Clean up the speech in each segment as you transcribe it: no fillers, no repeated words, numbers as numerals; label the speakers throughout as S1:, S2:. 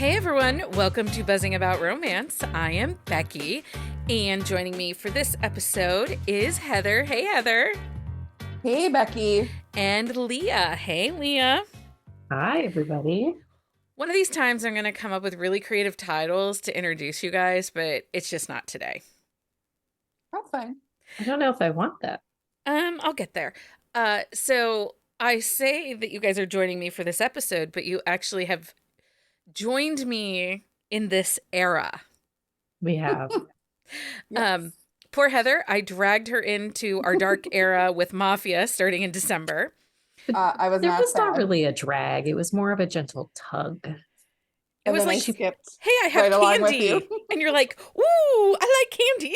S1: Hey everyone, welcome to Buzzing About Romance. I am Becky, and joining me for this episode is Heather. Hey Heather.
S2: Hey Becky.
S1: And Leah. Hey Leah.
S3: Hi everybody.
S1: One of these times I'm going to come up with really creative titles to introduce you guys, but it's just not today.
S2: That's fine.
S3: I don't know if I want that.
S1: I'll get there. So I say that you guys are joining me for this episode, but you actually have joined me in this era.
S3: We have.
S2: Yes.
S1: Poor Heather, I dragged her into our dark era with Mafia starting in December.
S2: I was
S3: There
S2: not
S3: was
S2: sad.
S3: not really a drag. It was more of a gentle tug.
S1: It was
S2: then I
S1: like,
S2: skipped.
S1: hey, I have
S2: right along with
S1: candy.
S2: you.
S1: And you're like, ooh, I like candy.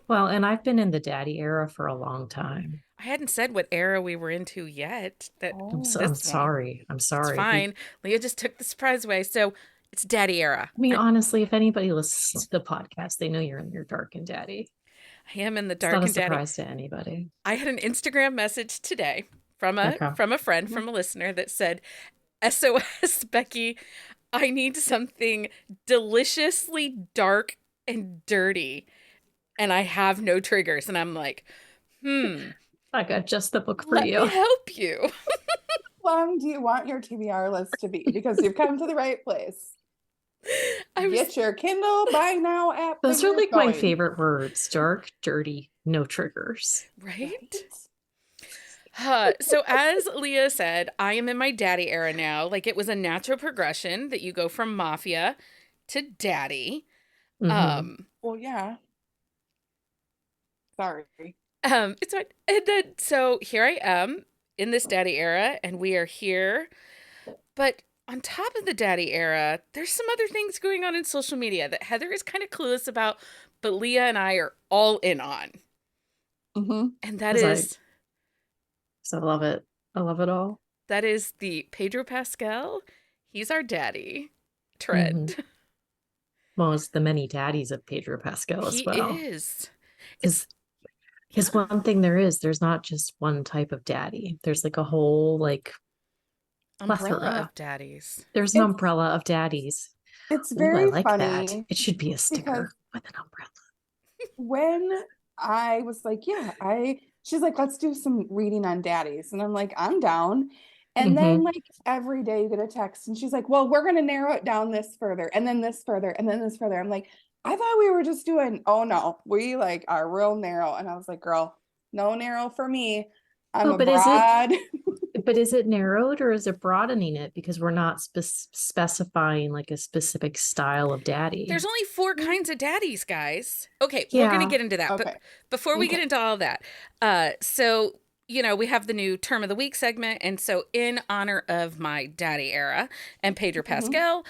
S3: Well, and I've been in the daddy era for a long time.
S1: I hadn't said what era we were into yet.
S3: I'm
S1: This
S3: sorry. I'm sorry.
S1: It's fine. Leah just took the surprise away. So it's daddy era.
S3: I mean, honestly, if anybody listens to the podcast, they know you're in your dark and daddy.
S1: I am in the
S3: It's
S1: dark
S3: not a
S1: and daddy.
S3: surprise to anybody.
S1: I had an Instagram message today from a friend, from a listener that said, SOS, Becky, I need something deliciously dark and dirty, and I have no triggers. And I'm like,
S3: I got just the book for
S1: let
S3: you.
S1: me help you.
S2: How long do you want your TBR list to be? Because you've come to the right place. Get your Kindle Buy Now app.
S3: Those are
S2: fingers
S3: like my
S2: going.
S3: favorite words. Dark, dirty, no triggers.
S1: Right? So as Leah said, I am in my daddy era now. Like, it was a natural progression that you go from Mafia to daddy.
S3: Mhm.
S2: Well, yeah. Sorry.
S1: It's fine. And then, so here I am in this daddy era, and we are here. But on top of the daddy era, there's some other things going on in social media that Heather is kind of clueless about, but Leah and I are all in on.
S2: Mm-hmm.
S1: And that
S3: Was I-
S1: is
S3: So I love it. I love it all.
S1: that is the Pedro Pascal. He's our daddy trend.
S3: Well, it's the many daddies of Pedro Pascal as
S1: He
S3: well.
S1: is.
S3: Because one thing there's not just one type of daddy. There's like a whole
S1: Umbrella
S3: plethora.
S1: of daddies.
S3: There's an
S2: It's-
S3: umbrella of daddies.
S2: It's
S3: Ooh,
S2: very
S3: I like
S2: funny.
S3: that. It should be a sticker
S2: because-
S3: with an umbrella.
S2: When I was like, she's like, let's do some reading on daddies. And I'm like, I'm down. And then like every day you get a text and she's like, well, we're going to narrow it down this further and then this further and then this further. I'm like, I thought we were just doing, oh no, we like are real narrow. And I was like, girl, no narrow for me. I'm
S3: Oh,
S2: a
S3: but is it-
S2: broad.
S3: But is it narrowed or is it broadening it? Because we're not specifying like a specific style of daddy.
S1: There's only 4 kinds of daddies, guys. Okay, we're going to
S3: Yeah.
S1: get into that.
S2: Okay.
S1: But before we get
S2: Okay.
S1: into all that, so, we have the new Term of the Week segment. And so in honor of my daddy era and Pedro Pascal,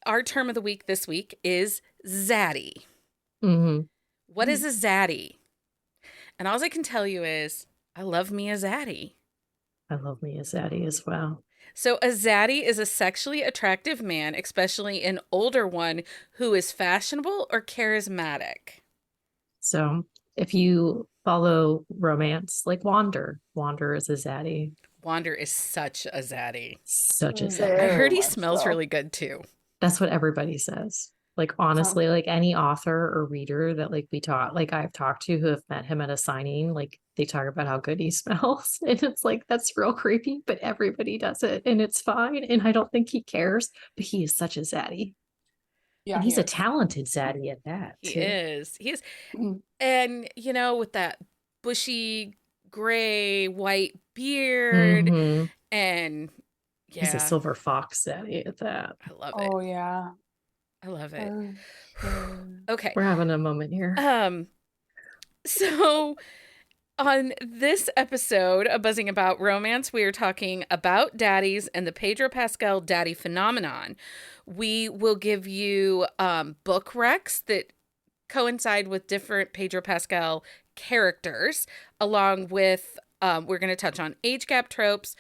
S1: our Term of the Week this week is Zaddy.
S3: Mhm.
S1: What is a Zaddy? And all I can tell you is I love me a Zaddy.
S3: I love me a zaddy as well.
S1: So a zaddy is a sexually attractive man, especially an older one, who is fashionable or charismatic.
S3: So if you follow romance, like Wander is a zaddy.
S1: Wander is such a zaddy.
S3: Such a
S2: Mm.
S3: zaddy.
S1: I
S2: Very
S1: heard he
S2: much
S1: smells
S2: so.
S1: really good too.
S3: That's what everybody says. Like, honestly, like any author or reader that I've talked to who have met him at a signing, like they talk about how good he smells. And it's like, that's real creepy, but everybody does it and it's fine. And I don't think he cares, but he is such a zaddy.
S2: Yeah,
S3: And he's a
S2: is.
S3: talented zaddy at that.
S1: He
S3: too.
S1: is. He is.
S2: Mm.
S1: And, with that bushy, gray, white beard.
S3: Mhm.
S1: And
S3: He's a
S1: yeah,
S3: silver fox zaddy at that.
S1: I love it.
S2: Oh yeah.
S1: I love it.
S2: Sure.
S1: Okay.
S3: We're having a moment here.
S1: So on this episode of Buzzing About Romance, we are talking about daddies and the Pedro Pascal daddy phenomenon. We will give you book recs that coincide with different Pedro Pascal characters, along with we're going to touch on age gap tropes,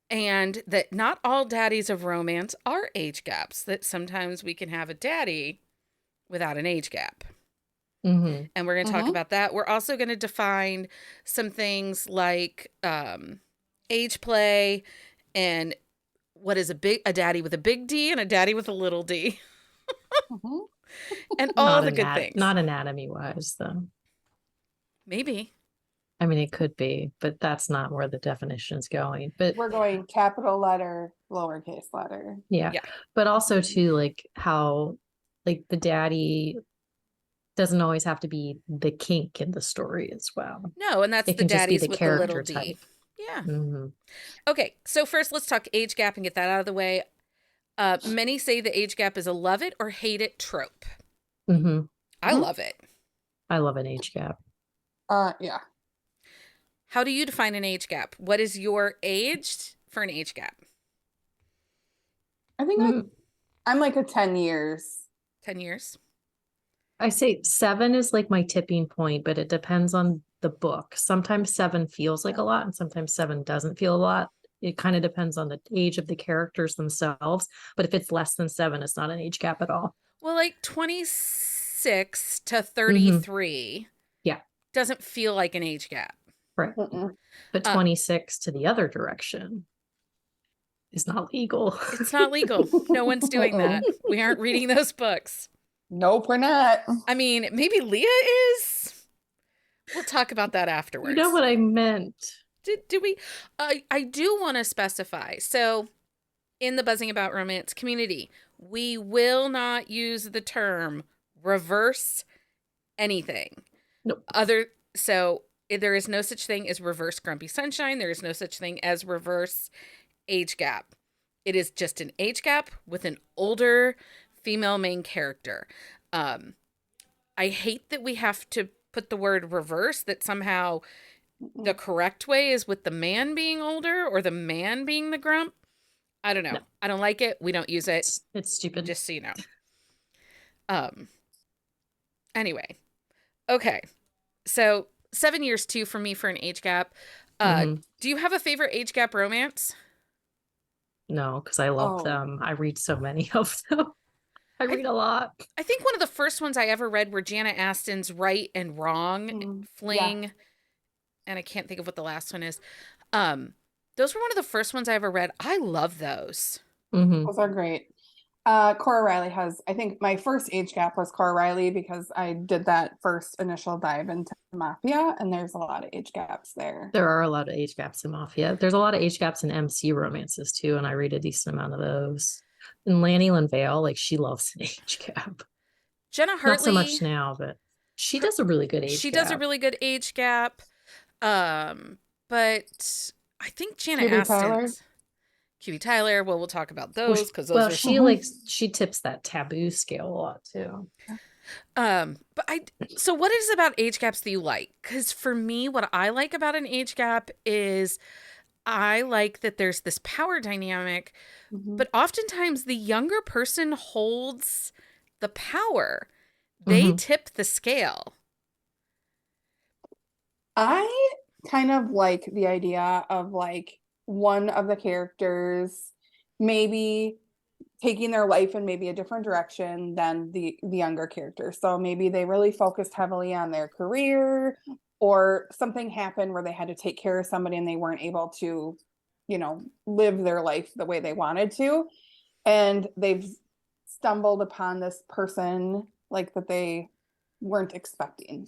S1: and that not all daddies of romance are age gaps, that sometimes we can have a daddy without an age gap.
S3: Mhm.
S1: And we're going to talk about that. We're also going to define some things like age play and what is a daddy with a big D and a daddy with a little d,
S2: Mhm.
S1: and all the good things.
S3: Not anatomy wise though.
S1: Maybe.
S3: I mean, it could be, but that's not where the definition is going. But
S2: We're going capital letter, lowercase letter.
S3: yeah,
S1: Yeah.
S3: but also too, like how like the daddy doesn't always have to be the kink in the story as well.
S1: No, and that's
S3: It
S1: the
S3: can just be
S1: daddies
S3: the
S1: with the little
S3: character
S1: d.
S3: type.
S1: Yeah.
S3: Mm-hmm.
S1: Okay, so first let's talk age gap and get that out of the way. Many say the age gap is a love it or hate it trope.
S3: Mm-hmm.
S1: I love it.
S3: I love an age gap.
S2: Yeah.
S1: How do you define an age gap? What is your age for an age gap?
S2: I think I'm like a 10 years.
S1: 10 years?
S3: I say 7 is like my tipping point, but it depends on the book. Sometimes 7 feels like a lot, and sometimes 7 doesn't feel a lot. It kind of depends on the age of the characters themselves. But if it's less than 7, it's not an age gap at all.
S1: Well, like 26 to 33
S3: Yeah.
S1: doesn't feel like an age gap.
S3: Right. But 26 to the other direction is not legal.
S1: It's not legal. No one's doing that. We aren't reading those books.
S2: Nope, we're not.
S1: I mean, maybe Leah is. We'll talk about that afterwards.
S3: You know what I meant.
S1: Do we? I do want to specify. So, in the Buzzing About Romance community, we will not use the term reverse anything.
S3: Nope.
S1: There is no such thing as reverse Grumpy Sunshine. There is no such thing as reverse age gap. It is just an age gap with an older female main character. I hate that we have to put the word reverse, that somehow the correct way is with the man being older or the man being the grump. I don't know. No. I don't like it. We don't use it.
S3: It's stupid.
S1: Just so you know. Anyway. Okay. So 7 years too for me for an age gap. Do you have a favorite age gap romance?
S3: No, because I love them. I read so many of them. I read a lot. I
S1: think one of the first ones I ever read were Janet Aston's Right and Wrong Fling. Yeah. And I can't think of what the last one is. Those were one of the first ones I ever read. I love those.
S2: Those are great. Cora Riley has, I think my first age gap was Cora Riley because I did that first initial dive into Mafia, and there's a lot of age gaps there.
S3: There are a lot of age gaps in Mafia. There's a lot of age gaps in MC romances too, and I read a decent amount of those. And Lanny Linvale, like she loves an age gap.
S1: Jenna Hartley.
S3: Not so much now, but she does a really good age gap.
S1: She does a really good age gap. But I think Janet Aston's Cutie Tyler. Well, we'll talk about those because those are
S3: she tips that taboo scale a lot too.
S1: So what is it about age gaps that you like? Because for me, what I like about an age gap is I like that there's this power dynamic, but oftentimes the younger person holds the power. They tip the scale.
S2: I kind of like the idea of like one of the characters maybe taking their life in maybe a different direction than the younger character. So maybe they really focused heavily on their career, or something happened where they had to take care of somebody and they weren't able to, live their life the way they wanted to. And they've stumbled upon this person like that they weren't expecting.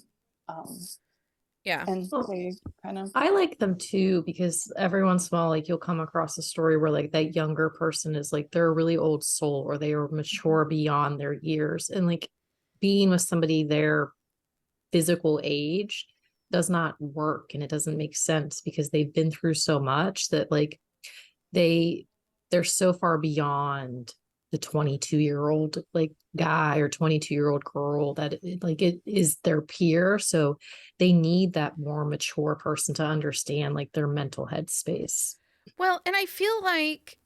S1: Yeah.
S2: And they kind of,
S3: I like them too, because every once in a while, like you'll come across a story where like that younger person is like, they're a really old soul or they are mature beyond their years. And like being with somebody their physical age does not work, and it doesn't make sense because they've been through so much that like they're so far beyond the 22-year-old like guy or 22-year-old girl that it is their peer. So they need that more mature person to understand like their mental headspace.
S1: Well, and I feel like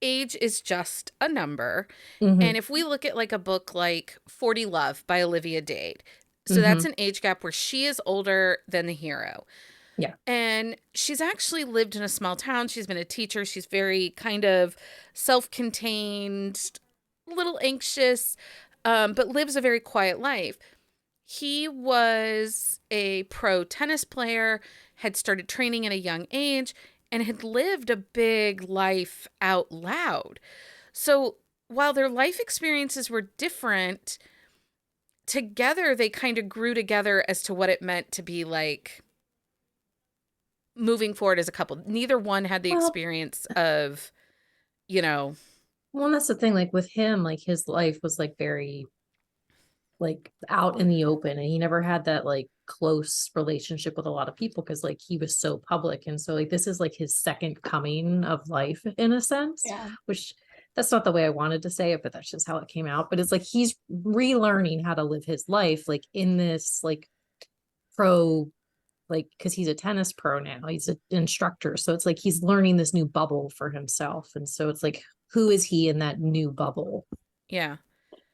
S1: age is just a number. And if we look at like a book like 40 Love by Olivia Dade, so that's an age gap where she is older than the hero.
S3: Yeah.
S1: And she's actually lived in a small town. She's been a teacher. She's very kind of self-contained, a little anxious, but lives a very quiet life. He was a pro tennis player, had started training at a young age, and had lived a big life out loud. So while their life experiences were different, together they kind of grew together as to what it meant to be like moving forward as a couple. Neither one had the
S3: Well,
S1: experience of, you know,
S3: well, that's the thing. Like with him, like his life was like very like out in the open, and he never had that like close relationship with a lot of people because like he was so public. And so like this is like his second coming of life in a sense,
S2: Yeah.
S3: which that's not the way I wanted to say it, but that's just how it came out. But it's like he's relearning how to live his life like in this like pro, like because he's a tennis pro now, he's an instructor, so it's like he's learning this new bubble for himself. And so it's like, who is he in that new bubble?
S1: yeah.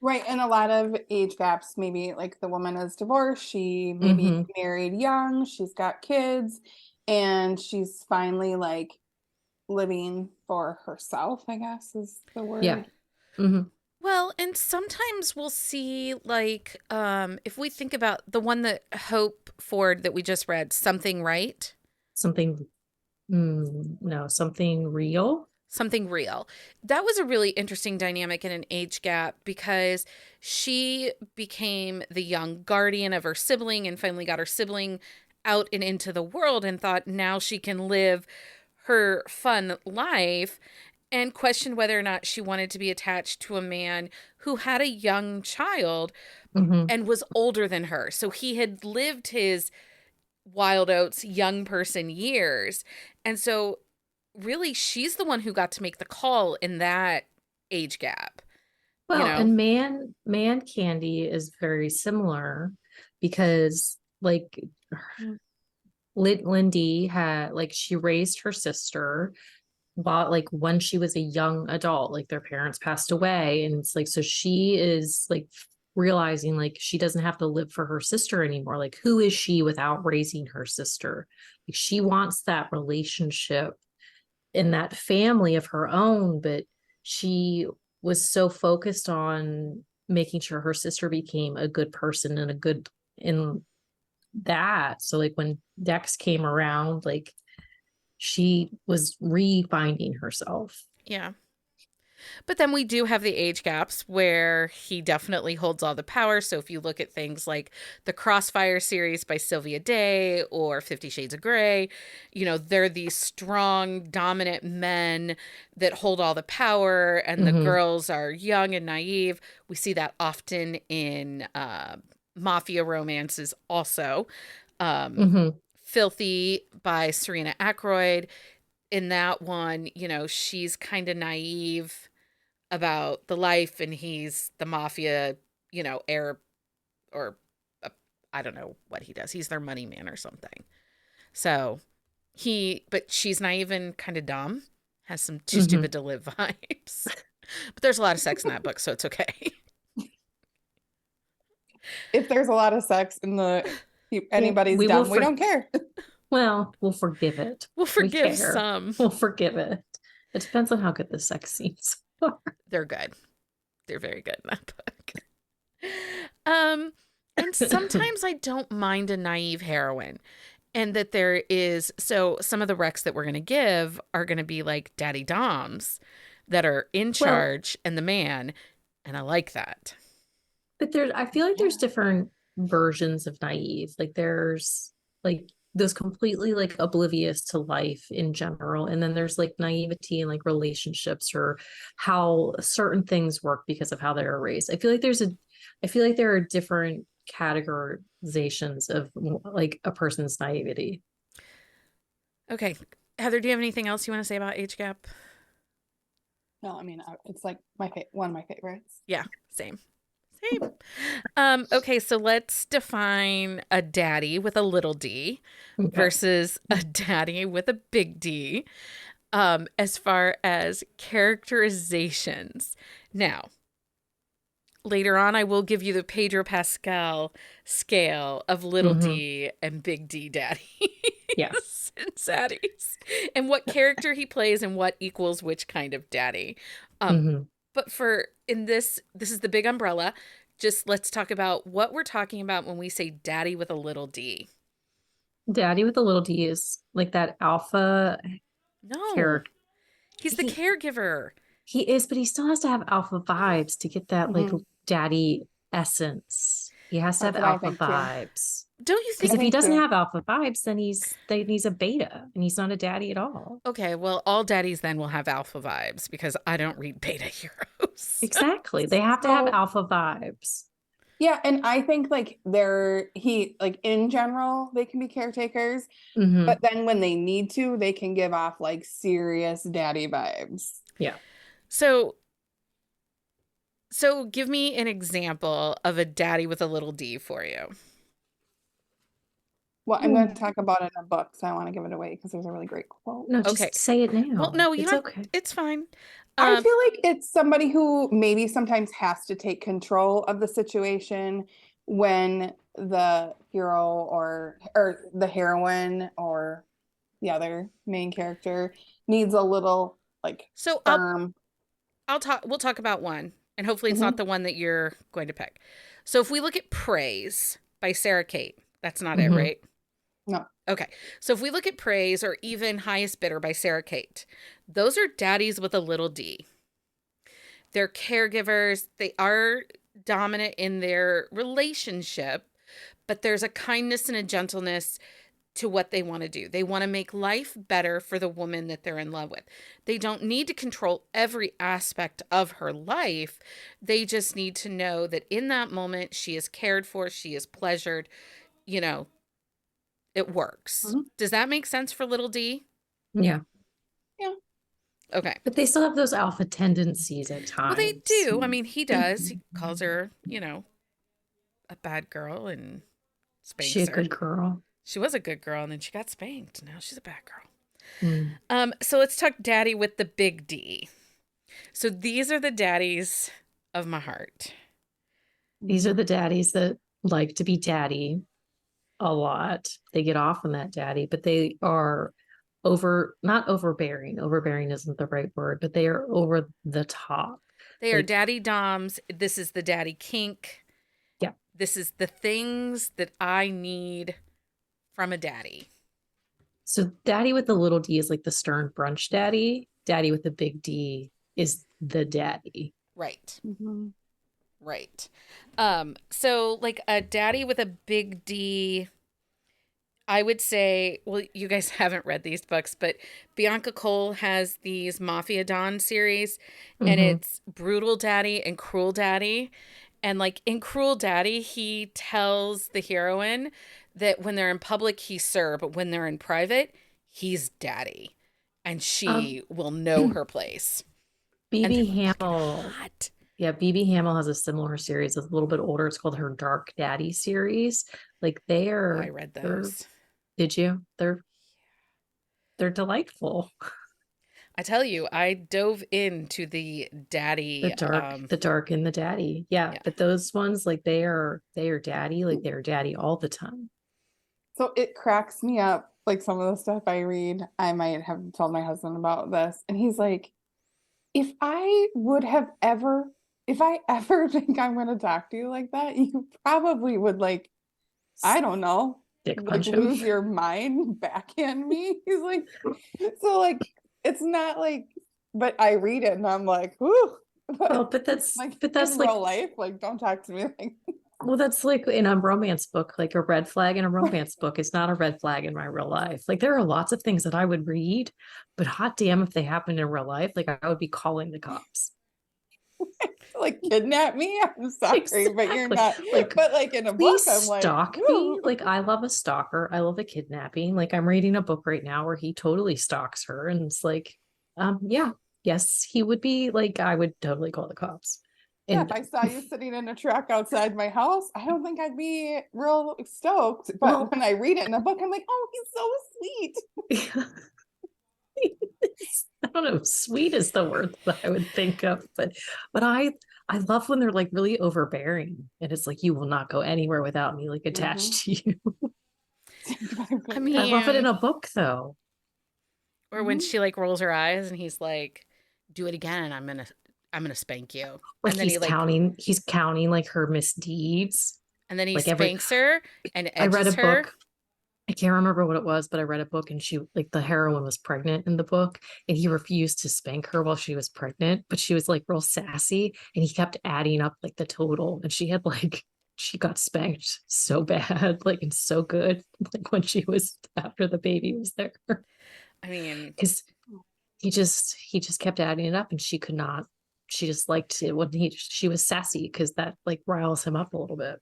S2: Right. And a lot of age gaps, maybe like the woman is divorced, she maybe
S3: Mm-hmm.
S2: married young, she's got kids, and she's finally like living for herself, I guess is the
S3: Yeah.
S2: word.
S3: Mm-hmm.
S1: Well, and sometimes we'll see like if we think about the one that Hope Ford that we just read, Something Right,
S3: Something, no, something real.
S1: Something Real. That was a really interesting dynamic in an age gap because she became the young guardian of her sibling and finally got her sibling out and into the world and thought now she can live her fun life, and questioned whether or not she wanted to be attached to a man who had a young child
S3: Mm-hmm.
S1: and was older than her. So he had lived his wild oats young person years. And so really she's the one who got to make the call in that age gap, you
S3: Well,
S1: know?
S3: and man candy is very similar because like Lindy had like she raised her sister while like when she was a young adult, like their parents passed away. And it's like, so she is like realizing like she doesn't have to live for her sister anymore. Like, who is she without raising her sister? Like, she wants that relationship in that family of her own, but she was so focused on making sure her sister became a good person and a good in that. So like when Dex came around, like she was refinding herself.
S1: Yeah. But then we do have the age gaps where he definitely holds all the power. So if you look at things like the Crossfire series by Sylvia Day or 50 Shades of Grey, you know, they're these strong, dominant men that hold all the power, and the
S3: Mm-hmm.
S1: girls are young and naive. We see that often in mafia romances also. Um,
S3: Mm-hmm.
S1: Filthy by Serena Ackroyd. In that one, you know, she's kind of naive about the life, and he's the mafia, you know, heir, or uh, I don't know what he does. He's their money man or something. So but she's naive and kind of dumb, has some too
S3: Mm-hmm.
S1: stupid to live vibes. But there's a lot of sex in that book, so it's okay.
S2: If there's a lot of sex in the
S3: Well,
S2: anybody's
S3: we will
S2: dumb, we don't care.
S3: well, we'll forgive it.
S1: We'll
S3: We
S1: forgive
S3: care.
S1: some.
S3: We'll forgive it. It depends on how good the sex scenes are.
S1: They're good. They're very good in that book. Um, and sometimes I don't mind a naive heroine. And that there is, so some of the recs that we're going to give are going to be like daddy doms that are in
S3: Well,
S1: charge and the man. And I like that.
S3: but there's, I feel like
S2: Yeah.
S3: there's different versions of naive. Like there's like those completely like oblivious to life in general. And then there's like naivety in like relationships or how certain things work because of how they were raised. I feel like there are different categorizations of like a person's naivety.
S1: Okay. Heather, do you have anything else you want to say about age gap?
S2: No, I mean, it's like one of my favorites.
S1: Yeah, same. Same. Okay, so let's define a daddy with a little d
S3: Okay.
S1: versus a daddy with a big D, as far as characterizations. Now, later on, I will give you the Pedro Pascal scale of little
S3: Mm-hmm.
S1: d and big D daddies
S3: Yeah.
S1: and zaddies, and what character he plays and what equals which kind of daddy. Um,
S3: Mm-hmm.
S1: but for in this is the big umbrella. Just let's talk about what we're talking about when we say daddy with a little d.
S3: Daddy with a little D is like that alpha.
S1: No,
S3: character.
S1: he's the caregiver.
S3: He is, but he still has to have alpha vibes to get that like
S2: Mhm.
S3: daddy essence. He has to have
S2: That's what I
S3: alpha
S2: think too.
S3: vibes.
S1: Don't you
S3: Because
S1: think?
S2: I
S3: if he
S2: think
S3: doesn't
S2: so.
S3: have alpha vibes, then he's a beta and he's not a daddy at all.
S1: Okay, well, all daddies then will have alpha vibes because I don't read beta heroes.
S3: Exactly. They have to have
S2: So
S3: alpha vibes.
S2: yeah, and I think like like in general, they can be caretakers,
S3: Hmm.
S2: but then when they need to, they can give off like serious daddy vibes.
S3: Yeah.
S1: So, so give me an example of a daddy with a little D for you.
S2: Well, I'm going to talk about it in a book, so I want to give it away because there's a really great quote.
S3: No,
S1: Okay.
S3: just say it
S1: Well,
S3: now.
S1: no, you
S3: It's
S1: don't.
S3: okay.
S1: It's fine.
S2: I
S1: Um,
S2: feel like it's somebody who maybe sometimes has to take control of the situation when the hero or the heroine or the other main character needs a little like
S1: so
S2: firm.
S1: I'll talk. We'll talk about one, and hopefully it's not
S2: Mhm.
S1: the one that you're going to pick. So if we look at Praise by Sarah Kate, that's not it,
S3: Hmm.
S1: right?
S2: No.
S1: Okay. So if we look at Praise or even Highest Bidder by Sarah Kate, those are daddies with a little d. They're caregivers. They are dominant in their relationship, but there's a kindness and a gentleness to what they want to do. They want to make life better for the woman that they're in love with. They don't need to control every aspect of her life. They just need to know that in that moment, she is cared for, she is pleasured, you know, it works.
S2: Mhm.
S1: Does that make sense for little D?
S3: Yeah.
S2: Yeah.
S1: Okay.
S3: But they still have those alpha tendencies at
S1: Well, they
S3: times.
S1: do. I mean, he does. He calls her, a bad girl and
S3: She
S1: spanks
S3: a
S1: her.
S3: good girl.
S1: She was a good girl and then she got spanked. Now she's a bad girl.
S3: Mm.
S1: So let's talk daddy with the big D. So these are the daddies of my heart.
S3: These are the daddies that like to be daddy a lot. They get off on that daddy, but they are not overbearing. Overbearing isn't the right word, but they are over the top.
S1: They are
S3: Like,
S1: daddy doms. This is the daddy kink.
S3: yeah.
S1: This is the things that I need from a daddy.
S3: So daddy with the little d is like the stern brunch daddy. Daddy with the big D is the daddy.
S1: Right.
S2: Mhm.
S1: Right. So like a daddy with a big D, I would say, well, you guys haven't read these books, but Bianca Cole has these Mafia Don series, and
S3: Mhm.
S1: it's Brutal Daddy and Cruel Daddy. And like in Cruel Daddy, he tells the heroine that when they're in public, he's sir, but when they're in private, he's daddy. And
S3: Um,
S1: she will know her place. And they're
S3: BB
S1: fucking
S3: Hamel.
S1: hot.
S3: Yeah, BB Hamel has a similar series. It's a little bit older. It's called her Dark Daddy series. Like
S1: Oh, I read
S3: they're
S1: those.
S3: did you? They're delightful.
S1: I tell you, I dove into the daddy.
S3: The dark and the daddy. Yeah,
S1: Yeah.
S3: but those ones like they are daddy, like they're daddy all the time.
S2: So it cracks me up. Like some of the stuff I read, I might have told my husband about this, and he's like, if I ever think I'm going to talk to you like that, you probably would like, I don't know,
S3: Dick
S2: like
S3: punch him.
S2: lose your mind, backhand me. He's like, so like, it's not like, but I read it and I'm like, whoo.
S3: Well,
S2: But like
S3: but
S2: in
S3: that's like
S2: real life, like don't talk to me like
S3: well, that's like in a romance book, like a red flag in a romance book. It's not a red flag in my real life. Like there are lots of things that I would read, but hot damn if they happened in real life, like I would be calling the cops.
S2: like kidnap me. I'm sorry, but you're
S3: Exactly.
S2: not.
S3: Like,
S2: But like in a book,
S3: please
S2: I'm like,
S3: stalk me.
S2: woo.
S3: Like, I love a stalker. I love a kidnapping. Like, I'm reading a book right now where he totally stalks her. And it's like, yeah, yes, he would be like, I would totally call the cops.
S2: Yeah, if
S3: And
S2: I saw you sitting in a truck outside my house, I don't think I'd be real stoked. But
S3: well,
S2: when I read it in a book, I'm like, oh, he's so sweet.
S3: I don't know, sweet is the word that I would think of, but I love when they're like really overbearing and it's like you will not go anywhere without me, like attached to you.
S1: I
S3: I love it in
S1: mean,
S3: a book though.
S1: or when she like rolls her eyes and he's like, "Do it again. I'm gonna spank you."
S3: Like
S1: And then
S3: he's counting like her misdeeds.
S1: he
S3: Like every
S1: spanks her and
S3: I read a
S1: edges her.
S3: book I can't remember what it was, but I read a book and she like the heroine was pregnant in the book and he refused to spank her while she was pregnant, but she was like real sassy and he kept adding up like the total and she had like she got spanked so bad, like and so good, like when she was after the baby was there.
S1: I mean,
S3: Because he just kept adding it up and she could not, she just liked it when she was sassy because that like riles him up a little bit.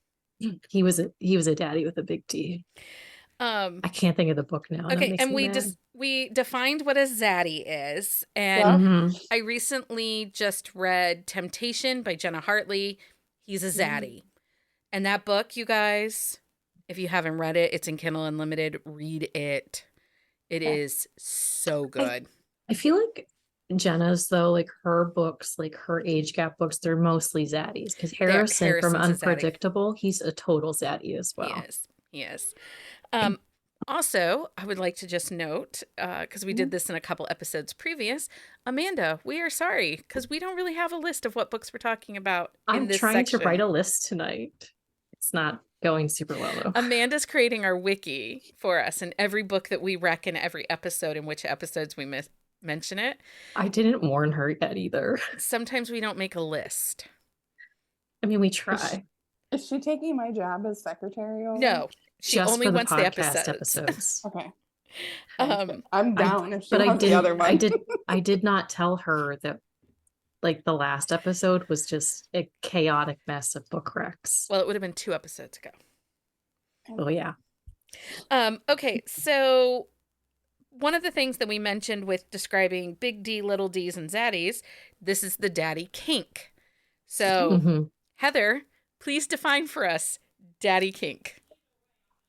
S3: He was a daddy with a big D.
S1: um,
S3: I can't think of the book now, and that
S1: okay,
S3: makes
S1: and
S3: me
S1: we
S3: mad.
S1: just we defined what a zaddy is, and
S2: Yep.
S1: I recently just read Temptation by Jenna Hartley. He's a zaddy. And that book, you guys, if you haven't read it, it's in Kindle Unlimited. Read it. It
S2: Okay.
S1: is so
S3: I,
S1: good.
S3: I feel like Jenna's though, like her books, like her age gap books, they're mostly zaddies. Because Harrison from
S1: Harrison's a zaddy.
S3: Unpredictable, he's a total zaddy as well.
S1: He is. Um, also, I would like to just note, because we did this in a couple episodes previous, Amanda, we are sorry because we don't really have a list of what books we're talking about in
S3: I'm
S1: this
S3: trying
S1: section.
S3: to write a list tonight. It's not going super well though.
S1: Amanda's creating our wiki for us, and every book that we rec in every episode, in which episodes we mention it.
S3: I didn't warn her yet either.
S1: Sometimes we don't make a list.
S3: I mean, we try.
S2: Is she taking my job as secretary over?
S1: No, she
S3: Just
S1: only
S3: for the
S1: wants the
S3: podcast
S1: episodes.
S2: Okay.
S1: I
S2: I'm down if she
S3: But
S2: wants the other one.
S3: I did not tell her that like the last episode was just a chaotic mess of book recs.
S1: Well, it would have been 2 episodes ago.
S3: Oh yeah.
S1: Okay, so one of the things that we mentioned with describing big D, little D's, and zaddies, this is the daddy kink. So,
S3: Mhm.
S1: Heather, please define for us daddy kink.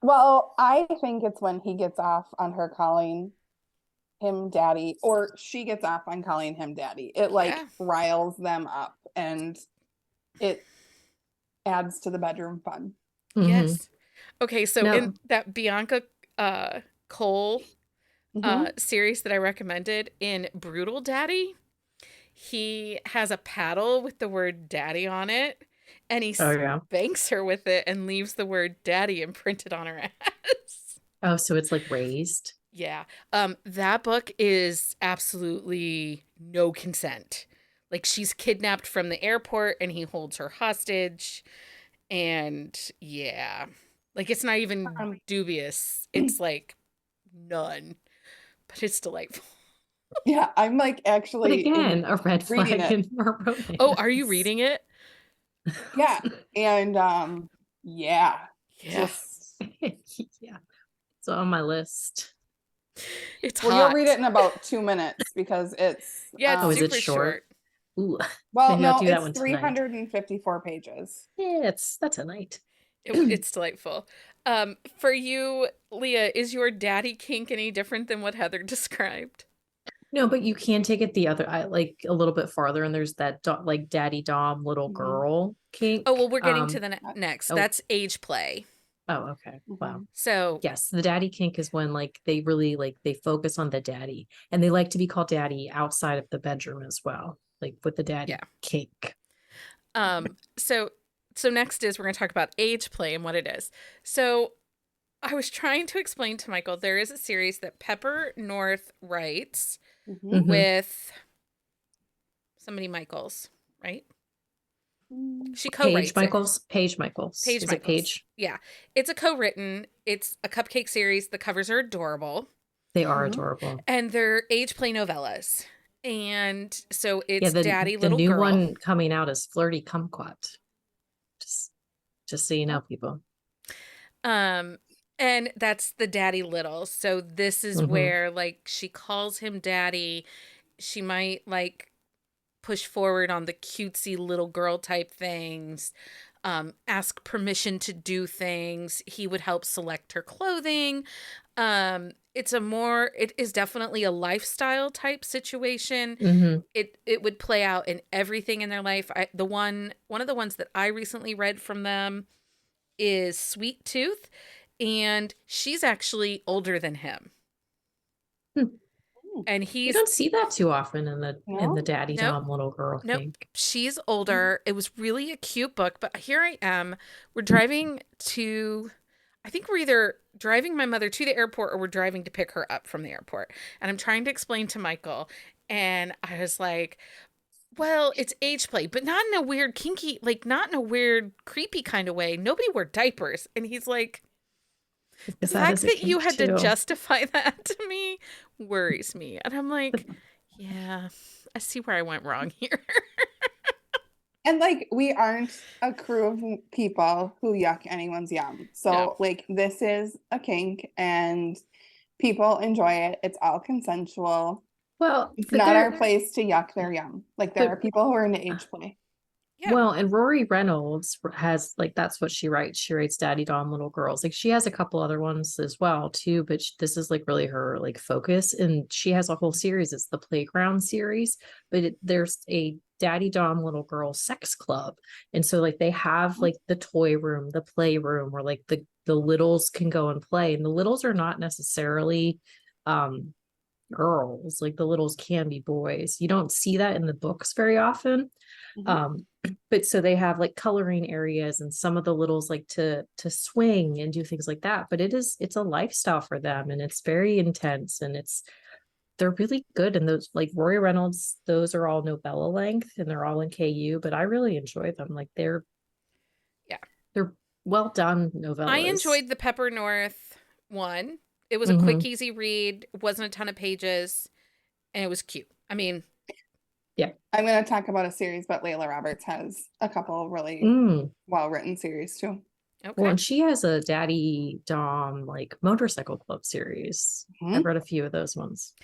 S2: Well, I think it's when he gets off on her calling him daddy, or she gets off on calling him daddy. It like riles them up and it adds to the bedroom fun.
S3: Mhm.
S1: Yes. Okay, so
S3: No.
S1: in that Bianca Cole series that I recommended in Brutal Daddy, he has a paddle with the word daddy on it, and he spanks her with it and leaves the word daddy imprinted on her ass.
S3: Oh, so it's like raised.
S1: Yeah. That book is absolutely no consent. Like she's kidnapped from the airport and he holds her hostage. And yeah. Like it's not even dubious. It's like none. But it's delightful.
S2: Yeah, I'm like actually
S3: but again, a red flag in our romance.
S1: Oh, are you reading it?
S2: Yeah. And yeah.
S1: Just
S3: yeah. It's on my list.
S1: It's
S2: well,
S1: hot.
S2: you'll read it in about 2 minutes because it's
S1: it's
S3: is
S1: super
S3: it short? Ooh.
S2: Well,
S3: Maybe
S2: no,
S3: I'll do that one
S2: it's
S3: tonight.
S2: 354 pages.
S3: Yeah, that's a night.
S1: It's delightful. For you, Leah, is your daddy kink any different than what Heather described?
S3: No, but you can take it the other, like a little bit farther, and there's that like daddy dom little girl kink.
S1: Oh well, we're getting to the next. That's age play.
S3: Oh, okay. Wow.
S1: So
S3: yes, the daddy kink is when like they really like they focus on the daddy, and they like to be called daddy outside of the bedroom as well, like with the daddy kink.
S1: So next is we're going to talk about age play and what it is. So I was trying to explain to Michael there is a series that Pepper North writes with somebody Michaels, right? She co-writes
S3: Paige Michaels. Is it Paige?
S1: Yeah. It's a co-written. It's a cupcake series. The covers are adorable.
S3: They are adorable.
S1: And they're age play novellas. And so it's daddy little
S3: girl. The new
S1: girl.
S3: one coming out is Flirty Kumquat. Just so you know, people.
S1: And that's the daddy little. So this is where like she calls him daddy. She might like push forward on the cutesy little girl type things, ask permission to do things. He would help select her clothing. It is definitely a lifestyle type situation. It would play out in everything in their life. One of the ones that I recently read from them is Sweet Tooth, and she's actually older than him. And you
S3: don't see that too often in the daddy dom little girl thing.
S1: She's older. It was really a cute book, but here I am. We're driving to I think we're either driving my mother to the airport or we're driving to pick her up from the airport. And I'm trying to explain to Michael. And I was like, well, it's age play, but not in a weird, kinky, like not in a weird, creepy kind of way. Nobody wore diapers. And he's like, the
S3: Because that
S1: fact
S3: is a
S1: that you
S3: kink
S1: had to
S3: too.
S1: justify that to me worries me. And I'm like, yeah, I see where I went wrong here.
S2: And like we aren't a crew of people who yuck anyone's yum.
S1: No.
S2: So like this is a kink and people enjoy it. It's all consensual.
S3: Well,
S2: It's
S3: but
S2: not our
S3: there,
S2: place to yuck their yum. Like there
S3: but
S2: are people who are into age play.
S1: Yeah.
S3: well, and Rory Reynolds has like that's what she writes. She writes Daddy Dom Little Girls. Like she has a couple other ones as well too, but this is like really her like focus. And she has a whole series. It's the Playground series, but there's a Daddy Dom Little Girl sex club, and so like they have like the toy room, the play room, where like the littles can go and play, and the littles are not necessarily um girls. Like the littles can be boys. You don't see that in the books very often.
S2: Mhm.
S3: um but so they have like coloring areas, and some of the littles like to swing and do things like that, but it's a lifestyle for them, and it's very intense, and they're really good. And those like Rory Reynolds, those are all novella length and they're all in KU, but I really enjoy them. Like
S1: Yeah.
S3: they're well done
S1: I
S3: novellas.
S1: enjoyed the Pepper North one. It was a quick,
S3: Hmm.
S1: easy read. It wasn't a ton of pages, and it was cute. I mean,
S3: Yeah.
S2: I'm going to talk about a series, but Layla Roberts has a couple of really
S3: Mm.
S2: well-written series too.
S3: Well,
S1: okay.
S3: and she has a Daddy Dom like motorcycle club series. I've
S2: Mhm.
S3: read a few of those ones.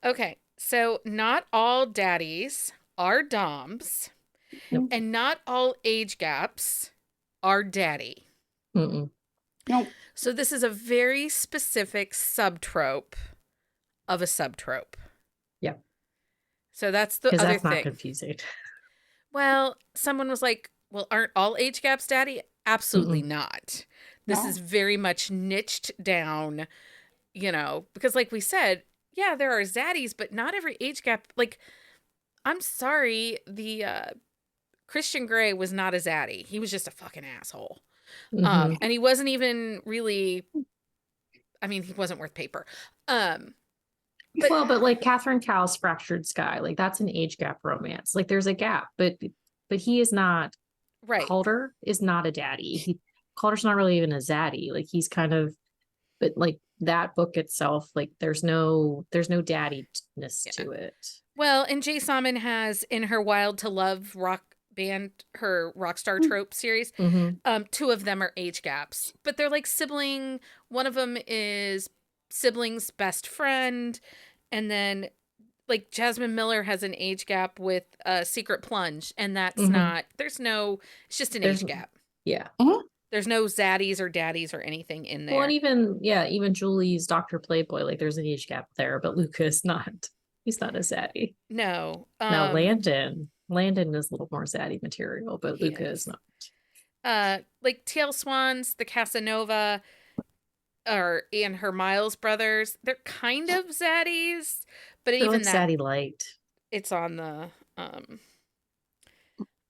S1: Okay. So, not all daddies are doms,
S3: Nope.
S1: and not all age gaps are daddy.
S3: Mm-mm.
S2: Nope.
S1: So, this is a very specific subtrope of a subtrope.
S3: Yeah,
S1: So, that's the
S3: because
S1: other
S3: that's not
S1: thing.
S3: confusing.
S1: Well, someone was like, well, aren't all age gaps daddy? Absolutely
S3: Mm-mm.
S1: not. This is
S2: No.
S1: very much niched down, because like we said, yeah, there are zaddies, but not every age gap. Like, I'm sorry, the Christian Grey was not a zaddy. He was just a fucking asshole.
S3: Mm-hmm.
S1: And he wasn't even really, I mean, he wasn't worth paper. Um, but
S3: Well, but like Catherine Cowell's Fractured Sky, like that's an age gap romance. Like there's a gap, but he is not.
S1: right.
S3: Calder is not a daddy. Calder's not really even a zaddy. Like he's kind of, but like that book itself, like there's no daddiness
S1: Yeah.
S3: to it.
S1: Well, and Jay Salmon has in her Wild to Love rock band, her Rockstar Trope series,
S3: Mm-hmm.
S1: two of them are age gaps, but they're like sibling. One of them is sibling's best friend, and then like Jasmine Miller has an age gap with Secret Plunge, and that's
S3: Mm-hmm.
S1: not. There's no. It's just an
S3: There's
S1: age gap.
S3: yeah.
S2: Mhm.
S1: There's no zaddies or daddies or anything in
S3: Well, and
S1: there.
S3: even Julie's Dr. Playboy, like there's an age gap there, but Luca is not. He's not a zaddy.
S1: No.
S3: Now Landon is a little more zaddy material, but
S1: He
S3: Luca is
S1: is.
S3: not.
S1: Like Tail Swans, the Casanova, or and her Miles brothers, they're kind of zaddies, but
S3: They're like
S1: even that,
S3: zaddy light.
S1: it's on the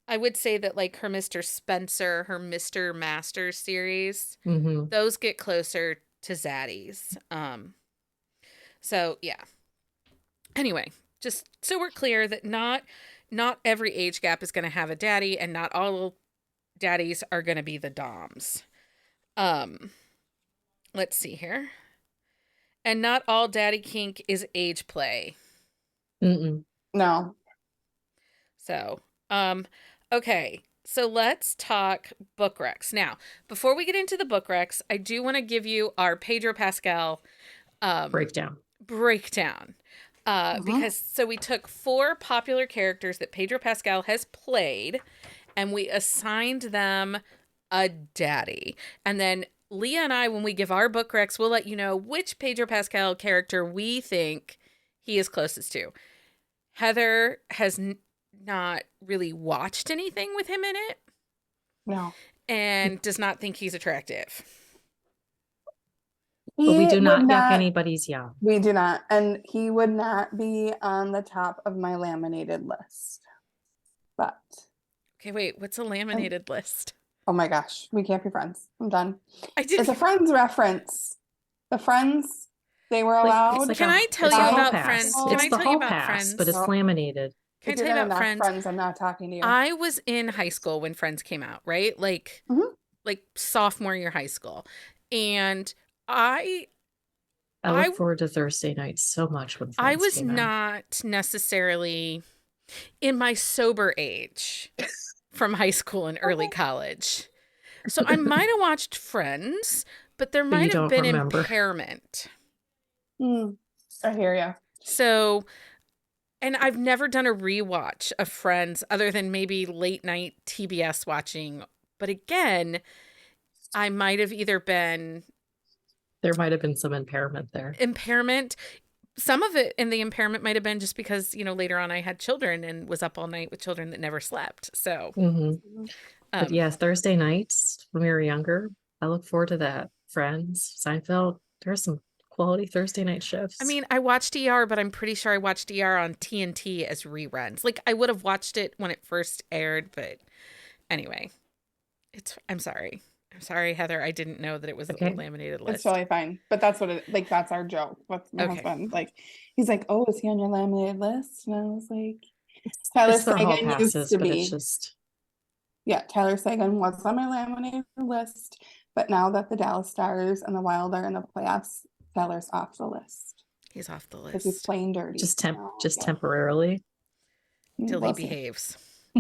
S1: I would say that like her Mr. Spencer, her Mr. Master series,
S3: Mm-hmm.
S1: those get closer to zaddies. So yeah. Anyway, just so we're clear that not every age gap is going to have a daddy, and not all daddies are going to be the doms. Um, let's see here. And not all daddy kink is age play.
S3: Mm-mm.
S2: No.
S1: So, okay. So let's talk book recs. Now, before we get into the book recs, I do want to give you our Pedro Pascal
S3: Breakdown.
S1: breakdown.
S2: Mhm.
S1: Because so we took 4 popular characters that Pedro Pascal has played, and we assigned them a daddy. And then Leah and I, when we give our book recs, we'll let you know which Pedro Pascal character we think he is closest to. Heather has not really watched anything with him in it
S2: No.
S1: and does not think he's attractive.
S3: But we
S2: He
S3: do
S2: would
S3: not yuck
S2: not,
S3: anybody's yum.
S2: we do not, and he would not be on the top of my laminated list. But
S1: Okay, wait, what's a
S2: um,
S1: laminated list?
S2: Oh my gosh, we can't be friends. I'm done.
S1: I did.
S2: It's a Friends reference. The Friends, they were allowed.
S1: Can I tell
S3: it's
S1: you
S3: the hall
S1: about
S3: pass.
S1: Friends? Can
S3: It's
S1: I
S3: the
S1: tell you
S3: hall
S1: about
S3: pass,
S1: Friends?
S3: but it's
S2: No.
S3: laminated.
S1: Can I
S2: If
S1: tell
S2: you're
S1: you
S2: gonna
S1: about
S2: knock
S1: Friends?
S2: Friends, I'm not talking to you.
S1: I was in high school when Friends came out, right? Like sophomore year high school. And I
S3: look forward to Thursday nights so much when
S1: I
S3: Friends
S1: was
S3: came out.
S1: not necessarily in my sober age from high school and early college. So I might have watched Friends, but there might have been impairment.
S2: I hear you.
S1: So, and I've never done a rewatch of Friends other than maybe late night TBS watching. But again, I might have either been...
S3: There might have been some impairment there.
S1: Some of it in the impairment might have been just because, later on I had children and was up all night with children that never slept. So,
S3: but yes, Thursday nights when we were younger, I look forward to that. Friends, Seinfeld, there's some quality Thursday night shifts.
S1: I mean, I watched ER, but I'm pretty sure I watched ER on TNT as reruns. Like, I would have watched it when it first aired, but anyway, I'm sorry. I'm sorry, Heather. I didn't know that it was a laminated list.
S2: It's totally fine. But that's what that's our joke with my husband. Like, he's like, oh, is he on your laminated list? And I was like, Tyler Sagan used to be. Yeah, Tyler Sagan was on my laminated list. But now that the Dallas Stars and the Wild are in the playoffs, Tyler's off the list.
S1: He's off the list.
S2: Because he's playing dirty.
S3: Just temporarily.
S1: Till he behaves.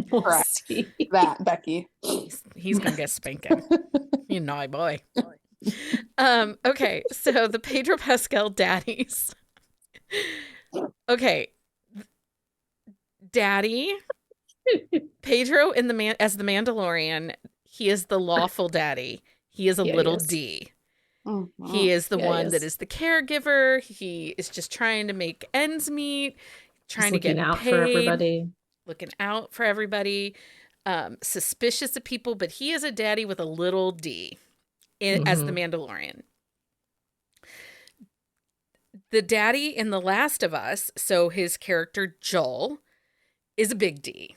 S2: Correct. That, Becky.
S1: He's gonna get spanking. You naughty boy. Okay, so the Pedro Pascal daddies. Okay. Daddy. Pedro as the Mandalorian, he is the lawful daddy. He is a little D. Mm-hmm. He is the one that is the caregiver. He is just trying to make ends meet, trying to get
S3: out
S1: paid,
S3: for everybody.
S1: Looking out for everybody, suspicious of people, but he is a daddy with a little D as the Mandalorian. The daddy in The Last of Us, so his character Joel, is a big D.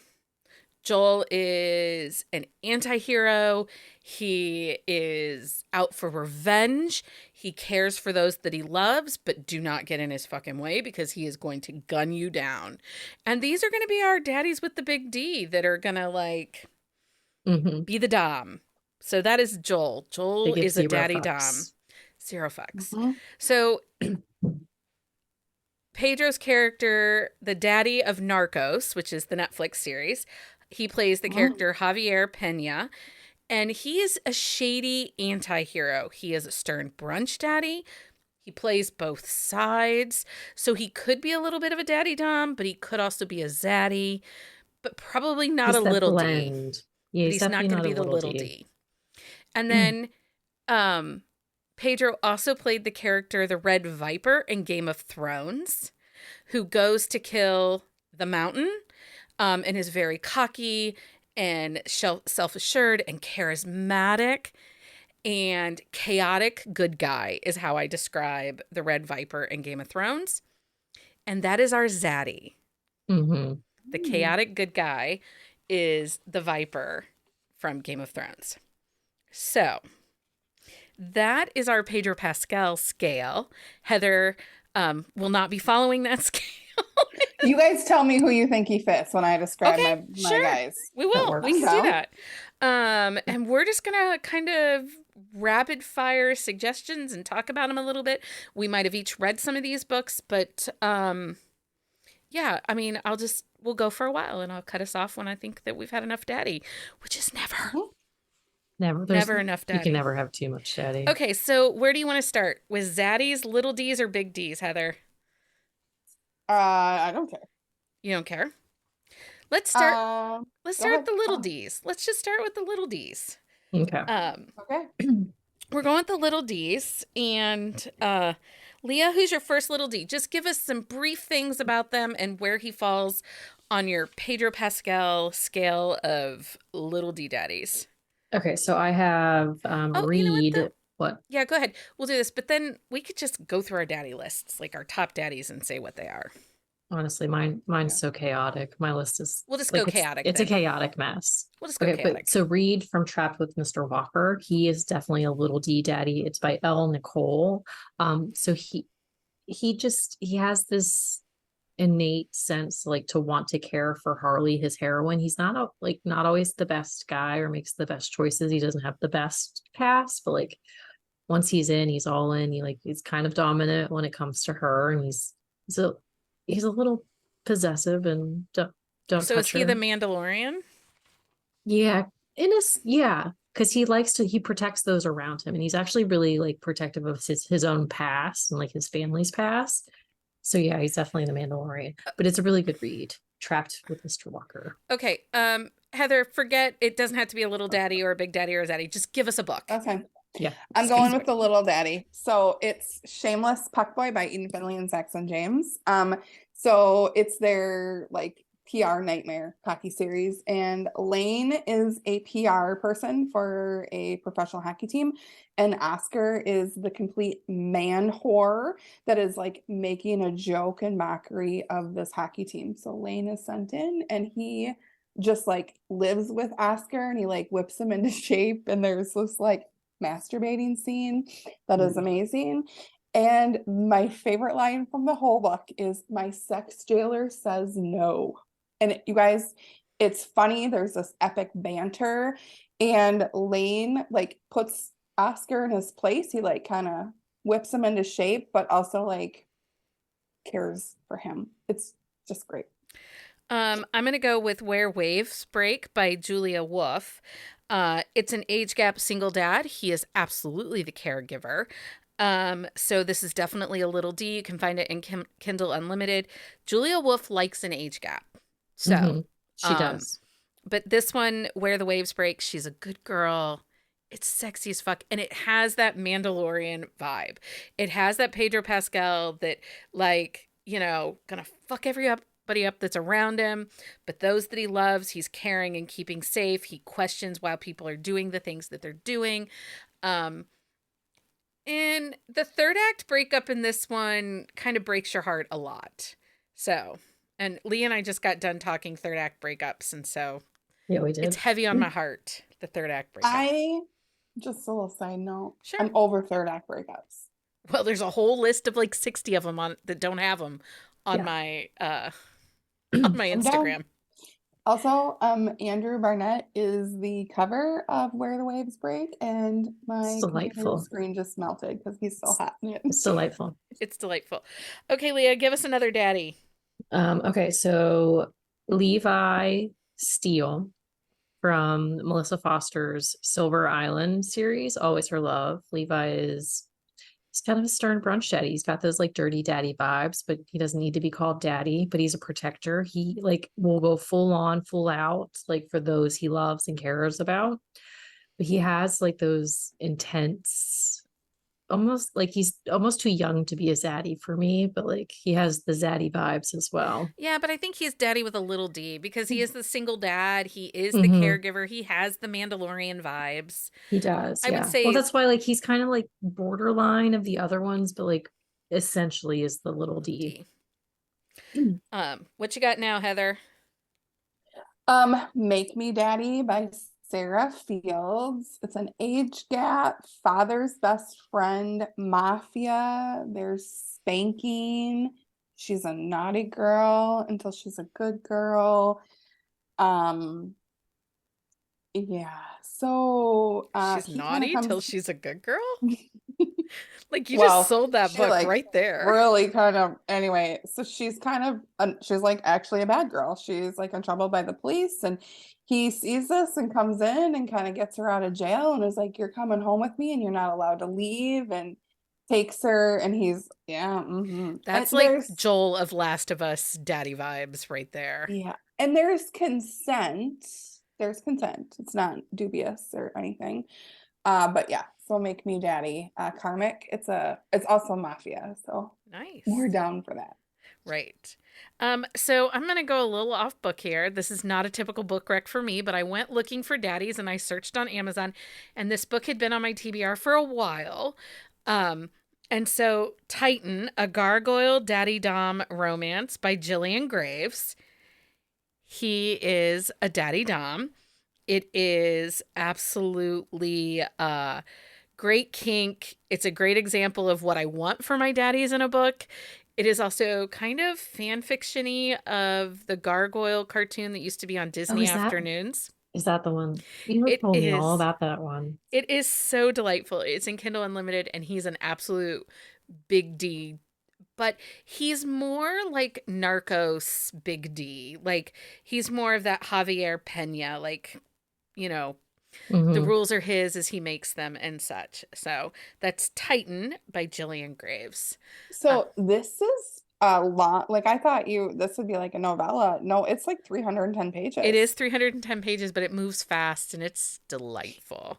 S1: Joel is an anti-hero. He is out for revenge. He cares for those that he loves, but do not get in his fucking way because he is going to gun you down. And these are going to be our daddies with the big D that are going to be the dom. So that is Joel. Joel is a daddy dom. Zero fucks. Mm-hmm. So Pedro's character, the daddy of Narcos, which is the Netflix series, he plays the character Javier Pena, and he is a shady anti-hero. He is a stern brunch daddy. He plays both sides, so he could be a little bit of a daddy dom, but he could also be a zaddy, but probably not a little D. Yeah, he's not going to be the little D. And then Pedro also played the character the Red Viper in Game of Thrones, who goes to kill the Mountain. And is very cocky and self-assured and charismatic and chaotic good guy is how I describe the Red Viper in Game of Thrones. And that is our Zaddy. Mm-hmm. The chaotic good guy is the Viper from Game of Thrones. So that is our Pedro Pascal scale. Heather will not be following that scale.
S2: You guys tell me who you think he fits when I describe my guys.
S1: We will. We can do that. And we're just going to kind of rapid fire suggestions and talk about them a little bit. We might have each read some of these books, but yeah, I mean, we'll go for a while and I'll cut us off when I think that we've had enough daddy, which is never. Never enough daddy.
S3: You can never have too much daddy.
S1: Okay, so where do you want to start? With zaddies, little D's, or big D's, Heather?
S2: I don't care.
S1: You don't care? Let's start with the little D's. Let's just start with the little D's.
S3: Okay.
S2: Okay.
S1: We're going with the little D's. And Leah, who's your first little D? Just give us some brief things about them and where he falls on your Pedro Pascal scale of little D daddies.
S3: Okay, so I have Reed. What?
S1: Yeah, go ahead. We'll do this, but then we could just go through our daddy lists, like our top daddies, and say what they are.
S3: Honestly, mine's so chaotic. My list is
S1: We'll just
S3: like
S1: go chaotic
S3: it's a
S1: then.
S3: chaotic mess.
S1: We'll just go
S3: Okay, but
S1: chaotic.
S3: so Reed from Trapped with Mr. Walker, he is definitely a little D daddy. It's by L. Nicole. So he has this innate sense like to want to care for Harley, his heroine. He's not not always the best guy or makes the best choices. He doesn't have the best past, but like once he's in, he's all in. He's kind of dominant when it comes to her, and he's a he's a little possessive and don't
S1: So is
S3: touch
S1: he the
S3: her.
S1: Mandalorian?
S3: Yeah, because he protects those around him, and he's actually really like protective of his own past and like his family's past. So yeah, he's definitely the Mandalorian. But it's a really good read. Trapped with Mr. Walker.
S1: Okay. Heather, forget it doesn't have to be a little daddy or a big daddy or a zaddy. Just give us a book.
S2: Okay.
S3: Yeah,
S2: I'm
S3: just give
S2: going
S3: us a
S2: with the little daddy. So it's Shameless Puckboy by Eden Finley and Saxon James. So it's their like PR nightmare hockey series, and Lane is a PR person for a professional hockey team, and Oscar is the complete man whore that is like making a joke and mockery of this hockey team. So Lane is sent in, and he just like lives with Oscar, and he like whips him into shape, and there's this like masturbating scene that is amazing. And my favorite line from the whole book is my sex jailer says no. And you guys, it's funny. There's this epic banter, and Lane like puts Oscar in his place. He like kind of whips him into shape, but also like cares for him. It's just great.
S1: I'm going to go with Where Waves Break by Julia Wolf. It's an age gap single dad. He is absolutely the caregiver. So this is definitely a little D. You can find it in Kindle Unlimited. Julia Wolf likes an age gap. So
S3: she does.
S1: But this one, Where the Waves Break, she's a good girl. It's sexy as fuck. And it has that Mandalorian vibe. It has that Pedro Pascal that, like, gonna fuck everybody up that's around him. But those that he loves, he's caring and keeping safe. He questions why people are doing the things that they're doing. And the third act breakup in this one kind of breaks your heart a lot. So, and Lee and I just got done talking third act breakups. And so
S3: yeah, we did.
S1: It's heavy on my heart, the third act breakup.
S2: Just a little side note.
S1: Sure.
S2: I'm over third act breakups.
S1: Well, there's a whole list of like 60 of them that don't have them on my on my Instagram.
S2: Also, Andrew Barnett is the cover of Where the Waves Break, and my computer screen just melted because he's so hot in it.
S3: It's delightful.
S1: It's delightful. Okay, Leah, give us another daddy.
S3: Okay, so Levi Steele from Melissa Foster's Silver Island series, Always Her Love. Levi he's kind of a stern brunch daddy. He's got those like dirty daddy vibes, but he doesn't need to be called daddy, but he's a protector. He like will go full on, full out, like for those he loves and cares about. But he has like those intense, almost like he's almost too young to be a zaddy for me, but like he has the zaddy vibes as well.
S1: Yeah, but I think he's daddy with a little D because he is the single dad. He is the caregiver. He has the Mandalorian vibes.
S3: He does.
S1: I would say,
S3: well, that's why like he's kind of like borderline of the other ones, but like essentially is the little D.
S1: What you got now, Heather?
S2: Make Me Daddy by Sarah Fields. It's an age gap, father's best friend, mafia. There's spanking. She's a naughty girl until she's a good girl. Yeah. So
S1: she's naughty till she's a good girl. Like you
S2: well,
S1: just sold that book
S2: like,
S1: right there.
S2: Really kind of anyway. So she's kind of she's like actually a bad girl. She's like in trouble by the police, and he sees this and comes in and kind of gets her out of jail and is like, "You're coming home with me, and you're not allowed to leave." And takes her, and he's
S1: That's like Joel of Last of Us daddy vibes right there.
S2: Yeah, and there's consent. There's consent. It's not dubious or anything. But yeah, so Make Me Daddy, Karmic. It's also mafia, so
S1: nice.
S2: We're down for that.
S1: Right. So I'm gonna go a little off book here. This is not a typical book rec for me, but I went looking for daddies and I searched on Amazon, and this book had been on my TBR for a while. And so Titan, a gargoyle daddy dom romance by Gillian Graves. He is a daddy dom. It is absolutely great kink. It's a great example of what I want for my daddies in a book. It is also kind of fan fiction-y of the gargoyle cartoon that used to be on
S3: Oh,
S1: Disney afternoons.
S3: is that the one? You
S1: It
S3: told me all
S1: is.
S3: about that one.
S1: It is so delightful. It's in Kindle Unlimited, and he's an absolute big D. But he's more like Narcos Big D. Like, he's more of that Javier Pena, like, you know, the
S3: Hmm.
S1: rules are his as he makes them and such. So that's Titan by Gillian Graves. Uh,
S2: So this is a lot. Like I thought this would be like a novella. No, it's like 310
S1: it is
S2: pages.
S1: 310 pages, but it moves fast and it's delightful.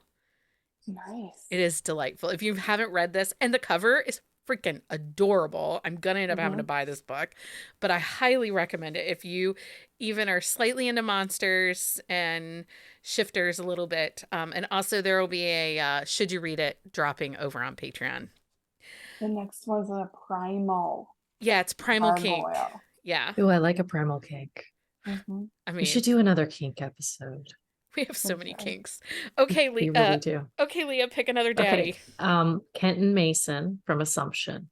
S2: Nice.
S1: It is delightful. If you haven't read this, and the cover is freaking adorable. I'm gonna end up having to buy this book, but I highly recommend it if you even are slightly into monsters and shifters a little bit. And also there will be a should you read it dropping over on Patreon.
S2: The next one's a primal
S1: Yeah, it's Primal Kink.
S2: gargoyle.
S1: Yeah.
S3: Oh, I like a primal kink.
S2: Mm-hmm.
S1: I
S3: We should
S1: mean,
S3: do another kink episode.
S1: we have so
S2: For
S1: many
S2: sure.
S1: kinks. Okay,
S3: We really do.
S1: Leah, pick another
S3: Okay.
S1: daddy.
S3: Kenton Mason from Assumption.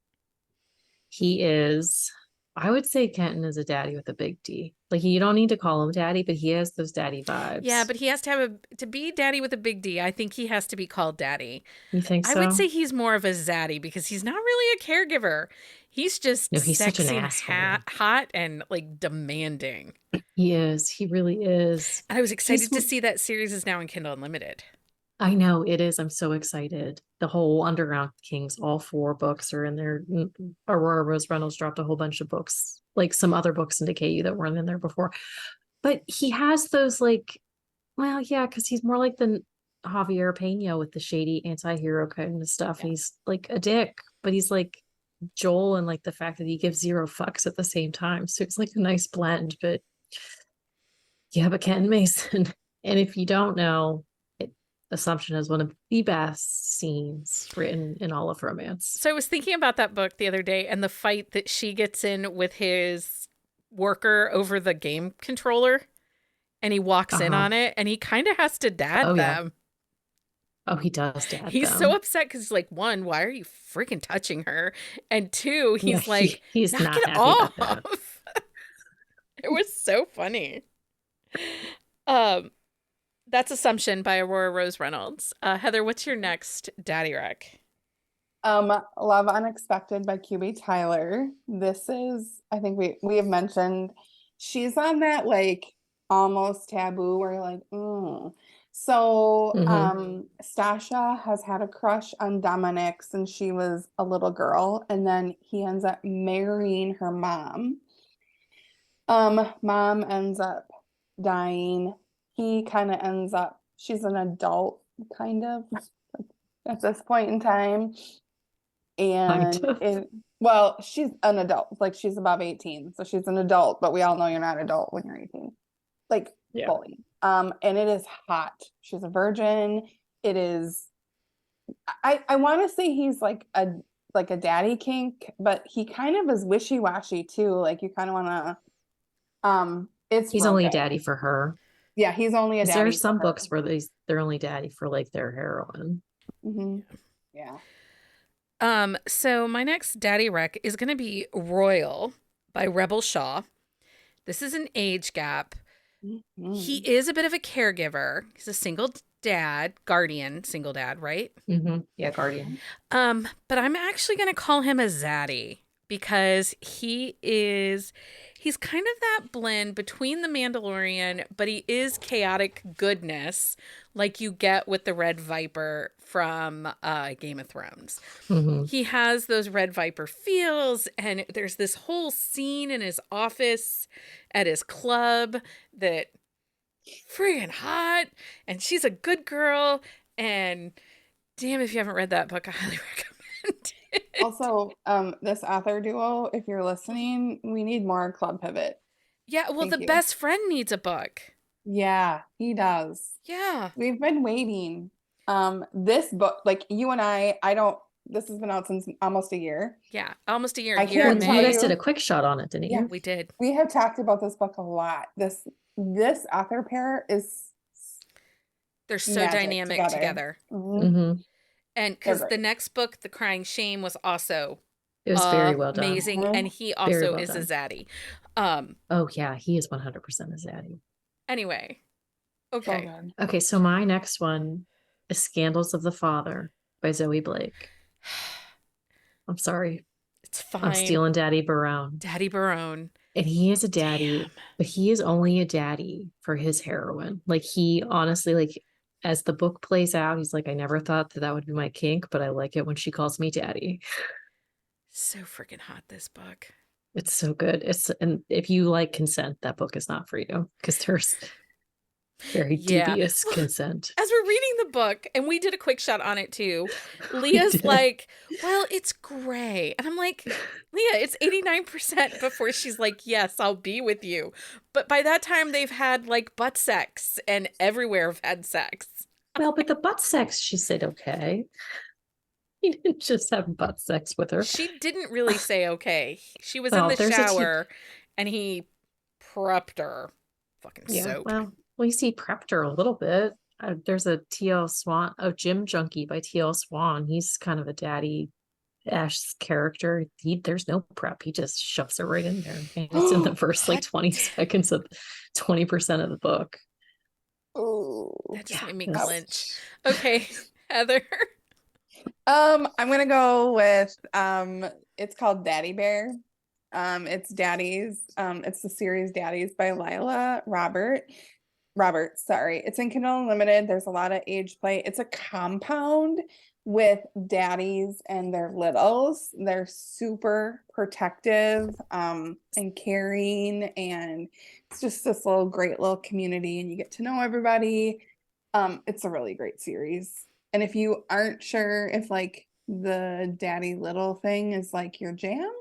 S3: He is, I would say Kenton is a daddy with a big D. Like you don't need to call him daddy, but he has those daddy vibes.
S1: Yeah, but he has to have to be daddy with a big D. I think he has to be called daddy.
S3: You think
S1: I
S3: so?
S1: would say he's more of a zaddy because he's not really a caregiver. He's just
S3: No, he's such an
S1: sexy and
S3: asshole.
S1: hot and like demanding.
S3: He is. He really is.
S1: And I was excited
S3: He's,
S1: to see that series is now in Kindle Unlimited.
S3: I know it is. I'm so excited. The whole Underground Kings, all 4 books are in there. Aurora Rose Reynolds dropped a whole bunch of books, like some other books in KU that weren't in there before. But he has those like, well, yeah, because he's more like the Javier Pena with the shady anti-hero kind of stuff.
S2: Yeah.
S3: He's like a dick, but he's like Joel and like the fact that he gives 0 fucks at the same time. So it's like a nice blend. But yeah, but Ken Mason. And if you don't know, Assumption is one of the best scenes written in all of romance.
S1: So I was thinking about that book the other day and the fight that she gets in with his worker over the game controller. And he walks in on it and he kind of has to dad them.
S3: Oh, he does dad
S1: He's
S3: them.
S1: so upset because he's like, 1, why are you freaking touching her? And 2, he's like,
S3: he's
S1: knock
S3: not
S1: it
S3: happy
S1: off.
S3: about that.
S1: It was so funny. That's Assumption by Aurora Rose Reynolds. Heather, what's your next daddy rec?
S2: Love Unexpected by QB Tyler. This is, I think we have mentioned, she's on that like almost taboo where you're like, So Stasha has had a crush on Dominic since she was a little girl, and then he ends up marrying her mom. Mom ends up dying. He kind of ends up, she's an adult kind of at this point in time. And well, she's an adult, like she's above 18, so she's an adult, but we all know you're not adult when you're 18, like fully. And it is hot. She's a virgin. It is, I want to say he's like a daddy kink, but he kind of is wishy-washy too. Like you kind of want to, he's
S3: only a daddy for her.
S2: Yeah, he's only a daddy.
S3: There are some books where they're only daddy for like their heroine.
S2: Yeah.
S1: So my next daddy rec is going to be Royal by Rebel Shaw. This is an age gap. He is a bit of a caregiver. He's a single dad, single dad, right?
S3: Yeah, guardian.
S1: But I'm actually going to call him a zaddy because he's kind of that blend between the Mandalorian, but he is chaotic goodness like you get with the Red Viper from Game of Thrones. He has those Red Viper feels, and there's this whole scene in his office at his club that friggin' hot, and she's a good girl, and damn, if you haven't read that book, I highly recommend it.
S2: Also, this author duo, if you're listening, we need more Club Pivot.
S1: Yeah, well, the best friend needs a book.
S2: Yeah, he does.
S1: Yeah.
S2: We've been waiting. This book, like you and I don't this has been out since almost a year.
S1: Yeah, almost a year.
S2: I
S1: Year
S2: can't
S1: in
S2: tell
S3: You
S1: May.
S3: guys did a quick shot on it, didn't
S2: Yeah.
S3: you?
S1: We did.
S2: We have talked about this book a lot. This author pair is
S1: They're so
S2: magic
S1: dynamic together.
S2: Mhm.
S1: And
S2: They're
S1: because the
S2: great.
S1: next book, The Crying Shame, was also
S3: It was very well done.
S1: amazing,
S2: Mhm.
S1: and he
S3: Very
S1: also
S3: well
S1: is a
S3: done.
S1: zaddy.
S3: Oh yeah, he is 100% a zaddy.
S1: Anyway,
S2: So
S1: okay.
S2: good.
S3: Okay, so my next one is Scandals of the Father by Zoe Blake. I'm sorry.
S1: It's
S3: I'm
S1: fine.
S3: stealing Daddy Barone.
S1: Daddy Barone.
S3: And he is a daddy,
S1: Damn.
S3: but he is only a daddy for his heroine. Like he honestly, like as the book plays out, he's like, I never thought that would be my kink, but I like it when she calls me daddy.
S1: So freaking hot, this book.
S3: It's so good. And if you like consent, that book is not for you because there's very
S1: Yeah.
S3: dubious
S1: Well,
S3: consent.
S1: as we're reading the book, and we did a quick shot on it too,
S3: We
S1: Leah's
S3: did.
S1: like, well, it's gray. And I'm like, Leah, it's 89% before she's like, yes, I'll be with you. But by that time, they've had like butt sex and everywhere have had sex.
S3: Well, but the butt sex, she said, okay. He didn't just have butt sex with her.
S1: She didn't really say okay. She was in
S3: Well,
S1: the
S3: there's
S1: shower and he prepped her. Fucking
S3: Yeah,
S1: soap.
S3: well, you see, prepped her a little bit. There's a T.L. Swan, a Gym Junkie by T.L. Swan. He's kind of a daddy Ash character. There's no prep. He just shoves her right in there. And it's in the first like 20 seconds of 20% of the book.
S2: Ooh.
S1: That just made me
S3: Ouch.
S1: clench. Okay, Heather.
S2: I'm gonna go with it's called Daddy Bear. It's Daddies. It's the series Daddies by Lila Roberts, sorry. It's in Kindle Unlimited. There's a lot of age play. It's a compound with daddies and their littles. They're super protective and caring, and it's just this great little community, and you get to know everybody. It's a really great series. And if you aren't sure if like the daddy little thing is like your jam,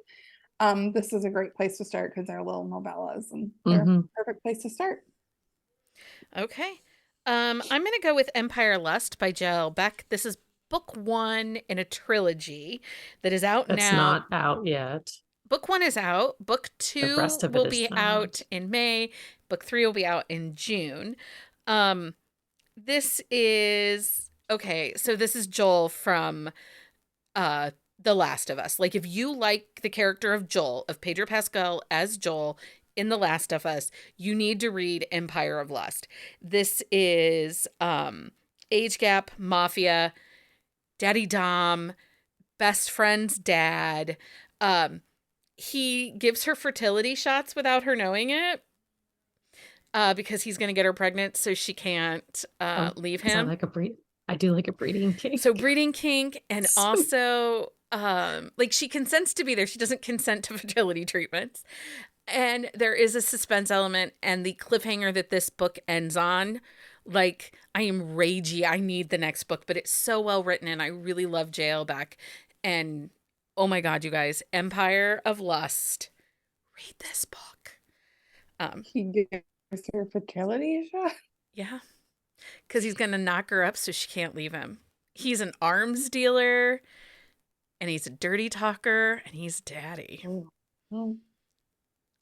S2: this is a great place to start because they're little novellas and they're a perfect place to start.
S1: Okay. I'm gonna go with Empire Lust by Jill Beck. This is book 1 in a trilogy that is out
S3: That's
S1: now.
S3: not out yet.
S1: Book 1 is out. Book 2
S3: rest of it
S1: will
S3: is
S1: be
S3: not.
S1: out in May. Book 3 will be out in June. This is okay. So this is Joel from The Last of Us. Like, if you like the character of Joel, of Pedro Pascal as Joel in The Last of Us, you need to read Empire of Lust. This is age gap, mafia, daddy dom, best friend's dad. He gives her fertility shots without her knowing it. Because he's going to get her pregnant, so she can't leave him.
S3: I do like a breeding kink.
S1: So breeding kink, and also like she consents to be there. She doesn't consent to fertility treatments. And there is a suspense element, and the cliffhanger that this book ends on, like, I am ragey. I need the next book, but it's so well written, and I really love J.L. Beck. And oh my God, you guys, Empire of Lust. Read this book.
S2: He gives her a fertility shot.
S1: Yeah. Because he's going to knock her up so she can't leave him. He's an arms dealer, and he's a dirty talker, and he's daddy.
S2: Oh.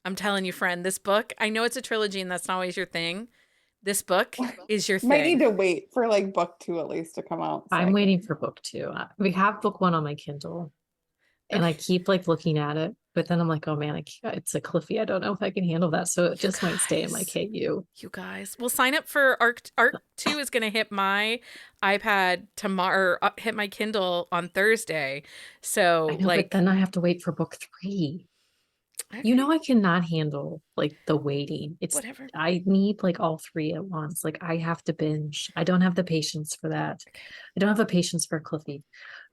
S1: I'm telling you, friend, this book, I know it's a trilogy and that's not always your thing. This book is your
S2: Might
S1: thing.
S2: need to wait for like book 2 at least to come out. So
S3: I'm waiting for book 2. We have book 1 on my Kindle. And I keep like looking at it, but then I'm like, oh man, it's a Cliffy. I don't know if I can handle that. So it just might stay in my KU.
S1: You guys, we'll sign up for Arc 2 is going to hit my iPad tomorrow, hit my Kindle on Thursday. So
S3: I know,
S1: like,
S3: but then I have to wait for book 3.
S1: okay.
S3: You know, I cannot handle like the waiting. It's
S1: whatever.
S3: I need like all 3 at once. Like I have to binge. I don't have the patience for that.
S1: Okay.
S3: I don't have the patience for Cliffy.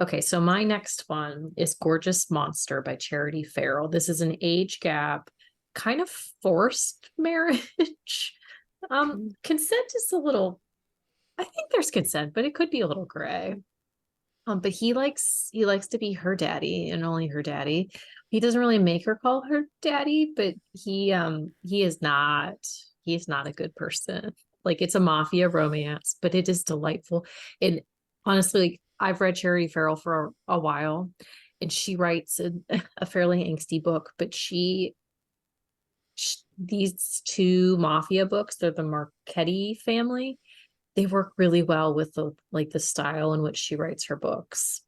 S3: Okay, so my next one is Gorgeous Monster by Charity Farrell. This is an age gap, kind of forced marriage. Consent is a little, I think there's consent, but it could be a little gray. But he likes to be her daddy and only her daddy. He doesn't really make her call her daddy, but he is not a good person. Like it's a mafia romance, but it is delightful. And honestly, like, I've read Cherry Farrell for a while, and she writes a fairly angsty book, but these two mafia books, they're the Marchetti family. They work really well with the style in which she writes her books.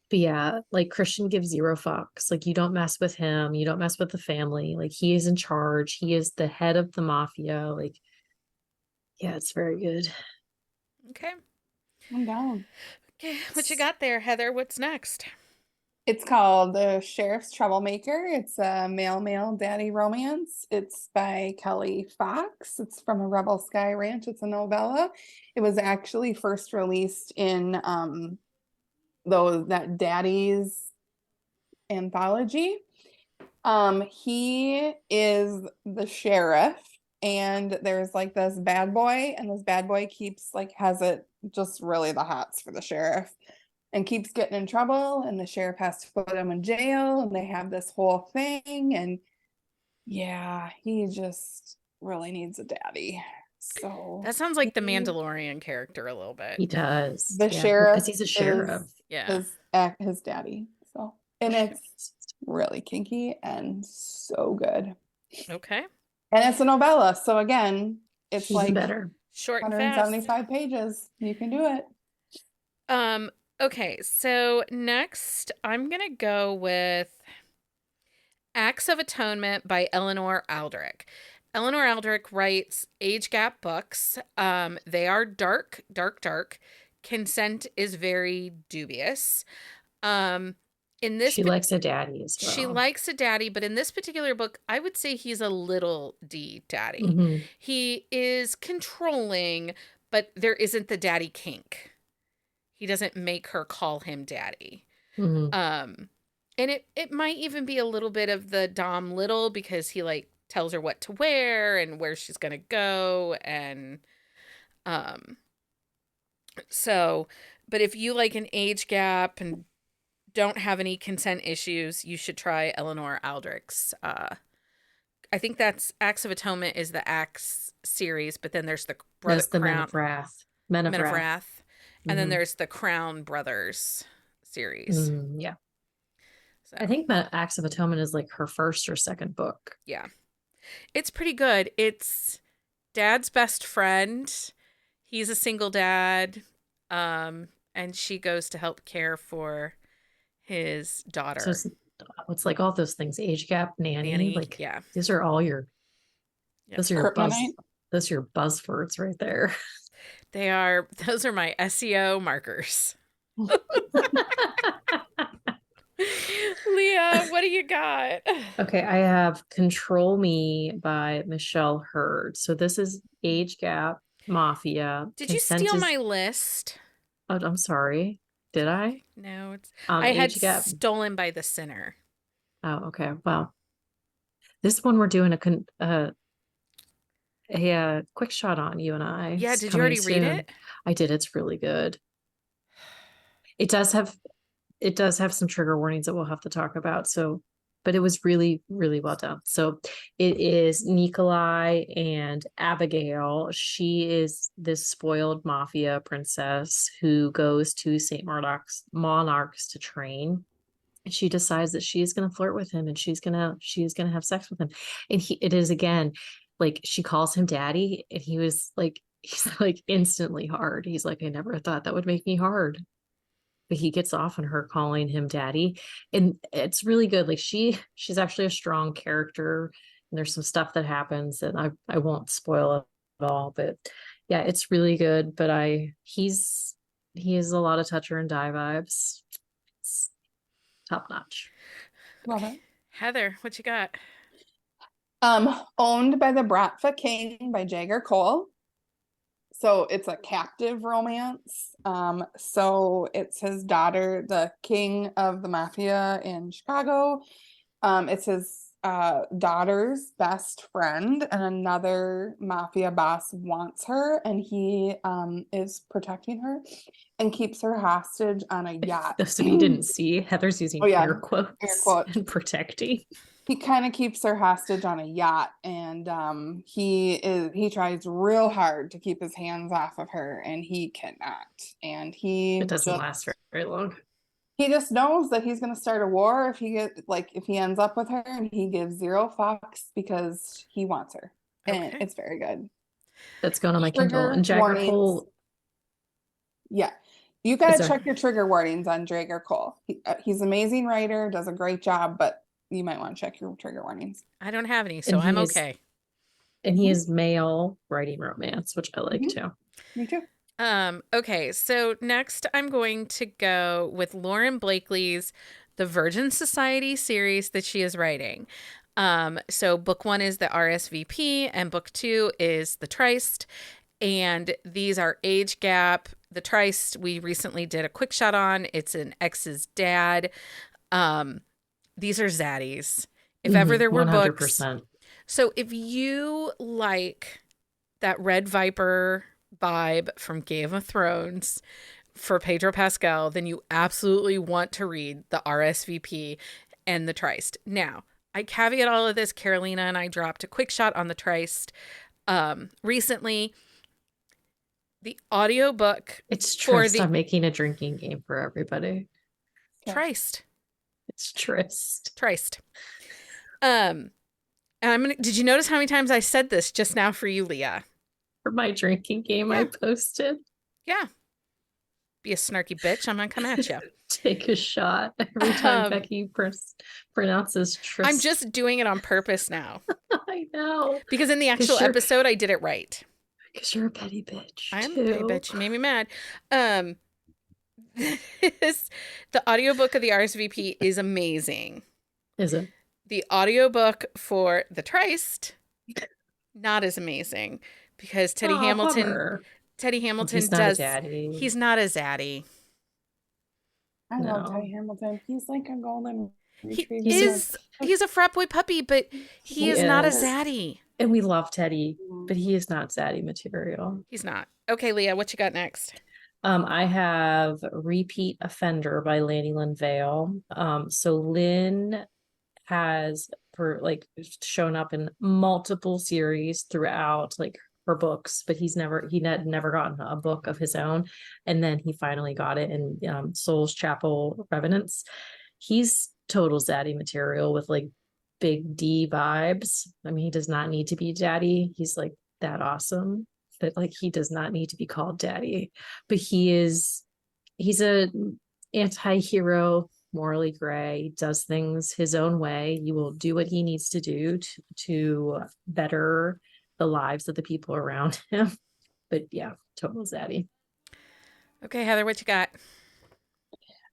S3: But yeah, like Christian gives zero fucks. Like you don't mess with him, you don't mess with the family. Like he is in charge. He is the head of the mafia. Like, yeah, it's very good.
S1: Okay.
S2: I'm down.
S1: Okay. What you got there, Heather? What's next?
S2: It's called The Sheriff's Troublemaker. It's a male daddy romance. It's by Kelly Fox. It's from a Rebel Sky Ranch. It's a novella. It was actually first released in that Daddies anthology. He is the sheriff, and there's like this bad boy, and this bad boy has it just really the hots for the sheriff, and keeps getting in trouble, and the sheriff has to put him in jail, and they have this whole thing, and yeah, he just really needs a daddy. So
S1: That sounds like the Mandalorian character a little bit.
S3: He does.
S2: the
S3: Yeah,
S2: sheriff
S3: because he's a sheriff.
S1: Yeah.
S2: is his daddy. So, and it's really kinky and so good.
S1: Okay.
S2: And it's a novella, so again, it's
S3: Even
S2: like
S3: better.
S1: Short and fast.
S2: 175 pages. You can do it.
S1: Okay, so next I'm gonna go with Acts of Atonement by Eleanor Aldrich. Eleanor Aldrich writes Age-Gap books. They are dark. Consent is very dubious. In this,
S3: she likes a daddy as well.
S1: She likes a daddy, but in this particular book, I would say he's a little D daddy.
S3: Mm-hmm.
S1: He is controlling, but there isn't the daddy kink. He doesn't make her call him daddy.
S3: Mm-hmm.
S1: And it might even be a little bit of the Dom Little, because he like tells her what to wear and where she's gonna go, and so, but if you like an age gap and don't have any consent issues, you should try Eleanor Aldrich's. I think that's Acts of Atonement is the Acts series, but then there's the
S3: Men of Wrath. Men of Wrath.
S1: And then there's the Crown Brothers series.
S3: Yeah.
S1: So,
S3: I think Acts of Atonement is like her first or second book.
S1: Yeah. It's pretty good. It's dad's best friend. He's a single dad. And she goes to help care for his daughter.
S3: So it's like all those things, age gap, nanny, like
S1: yeah.
S3: These are all your those are your buzzwords right there.
S1: Those are my SEO markers. Leah, what do you got?
S3: Okay, I have Control Me by Michelle Hurd. So this is Age Gap Mafia.
S1: Did you steal my list?
S3: Oh, I'm sorry. Did I?
S1: No, it's I had
S3: Age-Gap.
S1: Stolen by the Sinner.
S3: Oh, okay. Well, this one we're doing a quick shot on, you and I.
S1: Yeah, did you already read it?
S3: I did. It's really good. It does have some trigger warnings that we'll have to talk about. So, but it was really, really well done. So it is Nikolai and Abigail. She is this spoiled mafia princess who goes to St. Monarchs to train. And she decides that she's going to flirt with him, and she's going to have sex with him. And it is again, like, she calls him daddy, and he's like instantly hard. He's like, I never thought that would make me hard. But he gets off on her calling him daddy, and it's really good. Like she's actually a strong character, and there's some stuff that happens that I won't spoil it at all, but yeah, it's really good. But he has a lot of toucher and die vibes. It's top notch.
S2: Love it.
S1: Heather, what you got?
S2: Owned by the Bratva King by Jagger Cole. So it's a captive romance. So it's his daughter, the king of the mafia in Chicago. It's his daughter's best friend, and another mafia boss wants her, and he is protecting her and keeps her hostage on a yacht.
S3: So you didn't see, Heather's using air quotes.
S2: Air quotes.
S3: And protecting.
S2: he kind of keeps her hostage on a yacht, and he tries real hard to keep his hands off of her, and he cannot. And
S3: It doesn't last very long.
S2: he just knows that he's going to start a war if he ends up with her, and he gives zero fucks because he wants her. And
S1: Okay.
S2: it's very good.
S3: That's going on my Kindle.
S2: Trigger
S3: And Jagger
S2: warnings.
S3: Cole.
S2: Yeah. You got to
S3: there-
S2: check your trigger warnings on Jagger Cole. He's an amazing writer, does a great job, but you might want to check your trigger warnings.
S1: I don't have any, so
S3: And
S1: I'm
S3: he is-
S1: okay.
S3: And he is male writing romance, which I like
S2: Mhm.
S3: too.
S2: Me too.
S1: Okay, so next I'm going to go with Lauren Blakely's The Virgin Society series that she is writing. So book 1 is the RSVP and book 2 is the Tryst. And these are age gap. The Tryst we recently did a quick shot on. It's an ex's dad. These are zaddies. If ever there were
S3: 100%.
S1: books. So if you like that Red Viper vibe from Game of Thrones for Pedro Pascal, then you absolutely want to read the RSVP and the Tryst. Now, I caveat all of this. Carolina and I dropped a quick shot on the Tryst recently. The audiobook
S3: It's
S1: for
S3: Tryst.
S1: the
S3: I'm making a drinking game for everybody.
S1: Tryst.
S3: It's Tryst.
S1: Tryst. And did you notice how many times I said this just now for you, Leah?
S3: For my drinking game I posted.
S1: Yeah. Be a snarky bitch. I'm gonna come at you.
S3: Take a shot every time Becky pronounces Tryst.
S1: I'm just doing it on purpose now.
S3: I know.
S1: Because in the actual episode, I did it right.
S3: Because you're a petty bitch.
S1: I am a petty bitch. You made me mad. The audiobook of the RSVP is amazing.
S3: Is it?
S1: The audiobook for the Tryst, not as amazing. Because Teddy Hamilton
S3: he's not
S1: does.
S3: A daddy.
S1: He's not a zaddy.
S2: I love Teddy Hamilton. He's like a golden retriever.
S1: He's a frat boy puppy, but he is not a zaddy.
S3: And we love Teddy, but he is not zaddy material.
S1: He's not. Okay, Leah, what you got next?
S3: I have Repeat Offender by Lanny Lynn Vale. So Lynn has shown up in multiple series throughout her books, but he had never gotten a book of his own, and then he finally got it in Soul's Chapel Revenants. He's total zaddy material with big D vibes. I mean, he does not need to be daddy. He's that awesome that he does not need to be called daddy, but he's a anti-hero, morally gray, does things his own way. You will do what he needs to do to better the lives of the people around him. But yeah, total zaddy.
S1: Okay, Heather, what you got?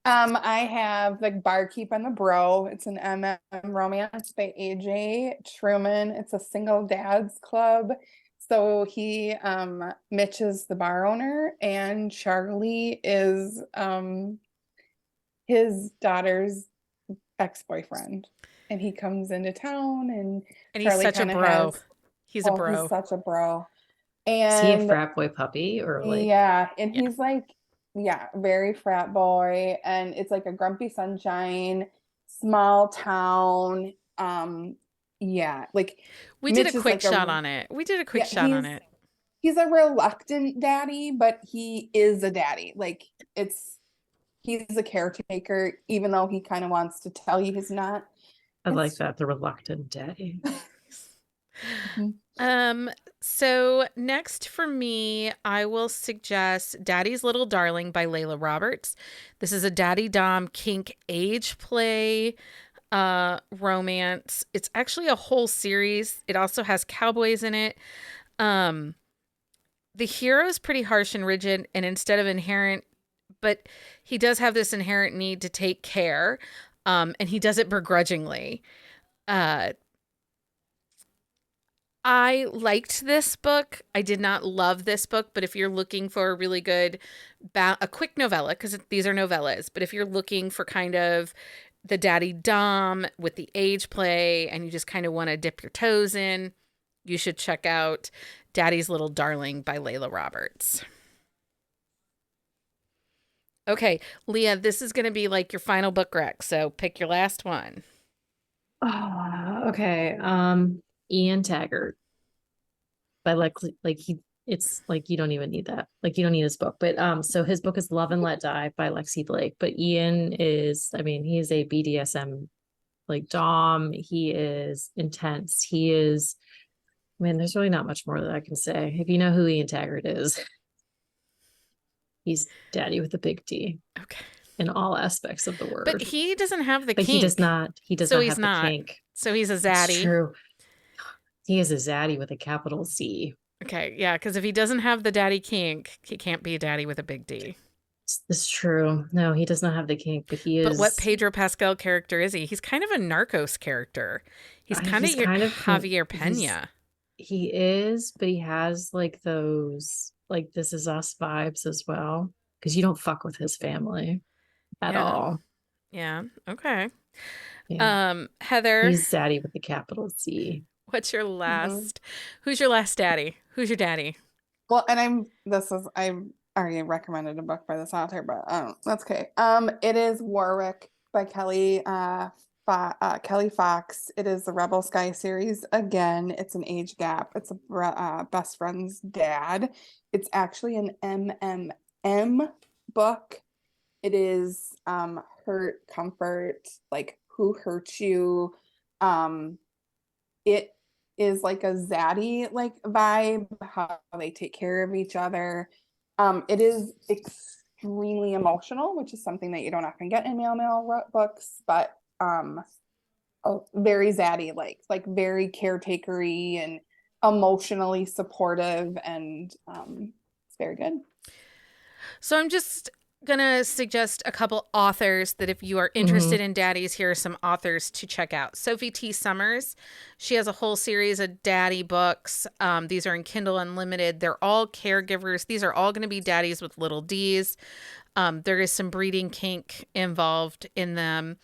S2: I have The Barkeep and the Bro. It's an MM romance by AJ Truman. It's a single dads club. So Mitch is the bar owner, and Charlie is his daughter's ex-boyfriend. And he comes into town, and
S1: he's such a bro. He's a bro.
S2: He's such a bro. And
S3: is he a frat boy puppy or
S2: he's very frat boy, and it's like a Grumpy Sunshine, small town.
S1: We did a quick shot on it.
S2: He's a reluctant daddy, but he is a daddy. He's a caretaker, even though he kind of wants to tell you he's not.
S3: I like that, the reluctant daddy.
S1: So next for me, I will suggest Daddy's Little Darling by Layla Roberts. This is a daddy dom kink age play romance. It's actually a whole series. It also has cowboys in it. The hero is pretty harsh and rigid, and but he does have this inherent need to take care, and he does it begrudgingly. I liked this book. I did not love this book, but if you're looking for a really good, a quick novella, because these are novellas, but if you're looking for kind of the daddy dom with the age play and you just kind of want to dip your toes in, you should check out Daddy's Little Darling by Layla Roberts. Okay, Leah, this is going to be your final book rec, so pick your last one.
S3: Okay. Ian Taggart by it's like you don't even need that. Like you don't need his book. But so his book is Love and Let Die by Lexi Blake. But Ian is, I mean, he is a BDSM like Dom. He is intense. He is, I mean, there's really not much more that I can say. If you know who Ian Taggart is, he's daddy with a big D
S1: Okay.
S3: in all aspects of the
S1: But
S3: word.
S1: he doesn't have the
S3: But
S1: kink.
S3: he does
S1: So
S3: not
S1: he's
S3: have the
S1: not.
S3: kink.
S1: So he's a
S3: It's
S1: zaddy.
S3: true. He is a zaddy with a capital Z.
S1: Okay, yeah, because if he doesn't have the daddy kink, he can't be a daddy with a big D.
S3: It's true. No, he does not have the kink, but he
S1: But what
S3: is.
S1: Pedro Pascal character is he? He's kind of a Narcos character. He's kind of
S3: He's
S1: your
S3: kind of
S1: Javier Pena.
S3: he is, but he has like those like This Is Us vibes as well. Because you don't fuck with his family at
S1: Yeah.
S3: all.
S1: Yeah. Okay.
S3: Yeah.
S1: Heather,
S3: He's zaddy with the capital Z.
S1: what's your
S2: Mhm.
S1: last? Who's your last daddy? Who's your daddy?
S2: Well, and I already recommended a book by this author, but that's okay. It is Warwick by Kelly Fox. It is the Rebel Sky series. Again, it's an age gap. It's a best friend's dad. It's actually an MMM book. It is hurt, comfort, like who hurt you. It is like a zaddy like vibe, how they take care of each other. It is extremely emotional, which is something that you don't often get in male books, but very zaddy like very caretakery and emotionally supportive, and it's very good.
S1: So I'm just gonna suggest a couple authors that if you are
S3: Mm-hmm.
S1: interested in daddies, here are some authors to check out. Sophie T. Summers, she has a whole series of daddy books. These are in Kindle Unlimited. They're all caregivers. These are all going to be daddies with little D's. There is some breeding kink involved in them.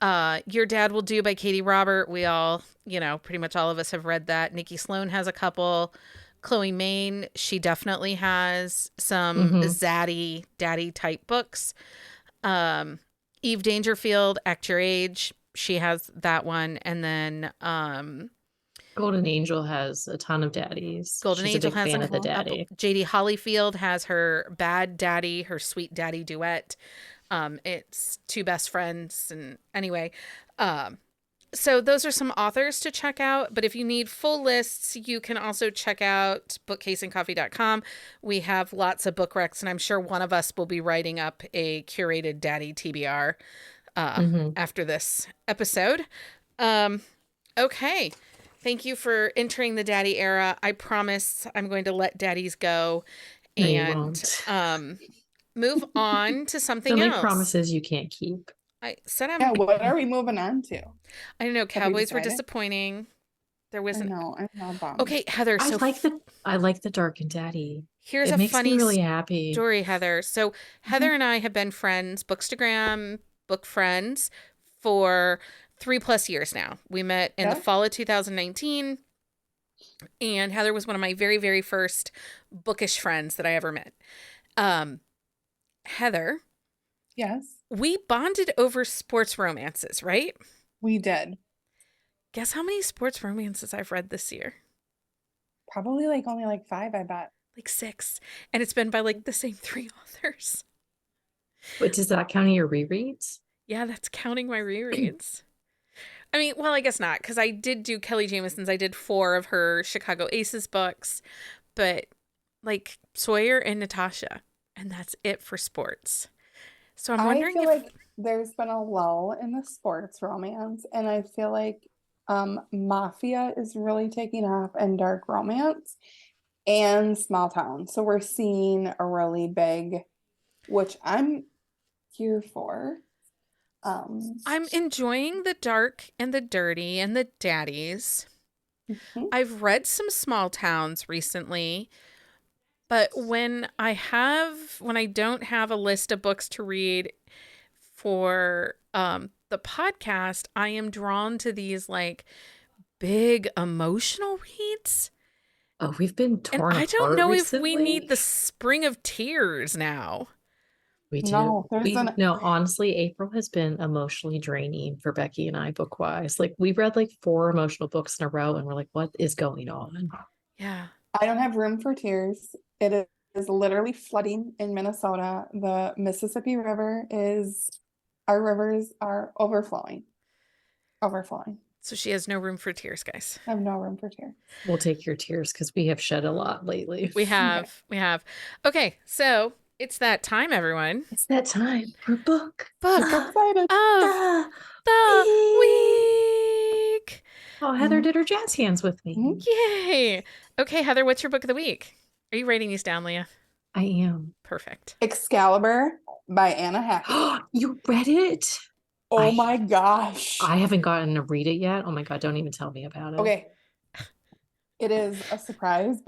S1: Your Dad Will Do by Katie Robert. We all, pretty much all of us have read that. Nikki Sloan has a couple. Chloe Main, she definitely has some
S3: Mm-hmm.
S1: zaddy daddy type books. Eve Dangerfield, Act Your Age, she has that one. And then
S3: Golden Angel has a ton of daddies.
S1: Golden
S3: She's a
S1: Angel
S3: big
S1: has
S3: fan
S1: a
S3: of the
S1: couple.
S3: daddy.
S1: JD Hollyfield has her Bad Daddy, her Sweet Daddy duet. It's two best friends. And anyway, so those are some authors to check out. But if you need full lists, you can also check out bookcaseandcoffee.com. We have lots of book recs, and I'm sure one of us will be writing up a curated daddy TBR
S3: Mm-hmm.
S1: after this episode. Okay. Thank you for entering the daddy era. I promise I'm going to let daddies go
S3: No, you
S1: and
S3: won't.
S1: move on to something
S3: Don't make
S1: else.
S3: promises you can't keep.
S1: I said
S2: Yeah, what are we moving on to?
S1: I don't know.
S2: Have we
S1: Cowboys were
S2: decided?
S1: disappointing. There
S2: I
S1: wasn't.
S2: know, I'm not bummed.
S1: Okay, Heather. So
S3: I like the dark and daddy.
S1: here's
S3: It
S1: a
S3: makes me
S1: funny
S3: really happy.
S1: story, Heather. So Heather and I have been friends, Bookstagram book friends, for 3+ years now. We met in the
S2: Yeah.
S1: fall of 2019, and Heather was one of my very, very first bookish friends that I ever met. Heather,
S2: Yes,
S1: we bonded over sports romances, right?
S2: we did.
S1: Guess how many sports romances I've read this year?
S2: Probably only 5, I bet.
S1: Like 6. And it's been by the same 3 authors.
S3: But does that count your rereads?
S1: Yeah, that's counting my rereads. I mean, well, I guess not, because I did do Kelly Jamison's. I did 4 of her Chicago Aces books, but Sawyer and Natasha, and that's it for sports. So I'm
S2: I
S1: wondering
S2: feel
S1: if
S2: like there's been a lull in the sports romance, and I feel like Mafia is really taking off, and dark romance, and small town. So we're seeing a really big, which I'm here for.
S1: I'm enjoying the dark and the dirty and the daddies.
S2: Mhm.
S1: I've read some small towns recently, but when I don't have a list of books to read for the podcast, I am drawn to these big emotional reads.
S3: Oh, we've been
S1: And
S3: torn
S1: I don't
S3: apart
S1: know if we
S3: recently.
S1: need the spring of tears now.
S3: We do.
S2: No, there's an
S3: No, honestly, April has been emotionally draining for Becky and I book wise. Like we've read like 4 emotional books in a row and we're like, what is going on?
S1: Yeah.
S2: I don't have room for tears. Is literally flooding in Minnesota. The Mississippi River is, our rivers are overflowing. Overflowing.
S1: So she has no room for tears, guys.
S2: I have no room for tears.
S3: We'll take your tears because we have shed a lot lately.
S1: We have. We have. Okay, so it's that time, everyone.
S3: It's that time for book.
S1: Book
S2: I'm so excited.
S1: of
S3: The
S1: the
S3: week.
S1: week.
S3: Oh, Heather did her jazz hands with me.
S1: Yay. Okay, Heather, what's your book of the week? Are you writing these down, Leah?
S3: I am.
S1: Perfect.
S2: Excalibur by Anna Hackett.
S3: You read it?
S2: Oh my gosh.
S3: I haven't gotten to read it yet. Oh my God, don't even tell me about it.
S2: Okay. It is a surprise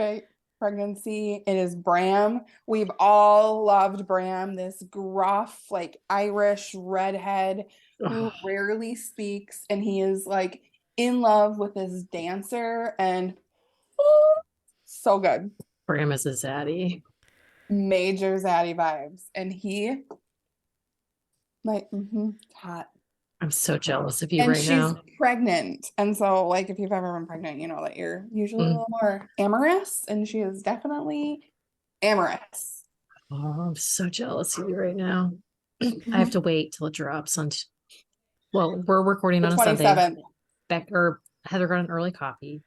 S2: pregnancy. It is Bram. We've all loved Bram, this gruff, like Irish redhead who
S3: Ugh.
S2: rarely speaks, and he is like in love with his dancer, and so good.
S3: Bram is a zaddy.
S2: Major zaddy vibes. And he like hot.
S3: I'm so jealous of you
S2: And
S3: right
S2: she's
S3: now.
S2: pregnant. And so, like, if you've ever been pregnant, you know that you're usually a little more amorous, and she is definitely amorous.
S3: Oh, I'm so jealous of you right now. I have to wait till it drops on. Well, we're recording on a Sunday.
S2: 27th.
S3: Heather got an early copy.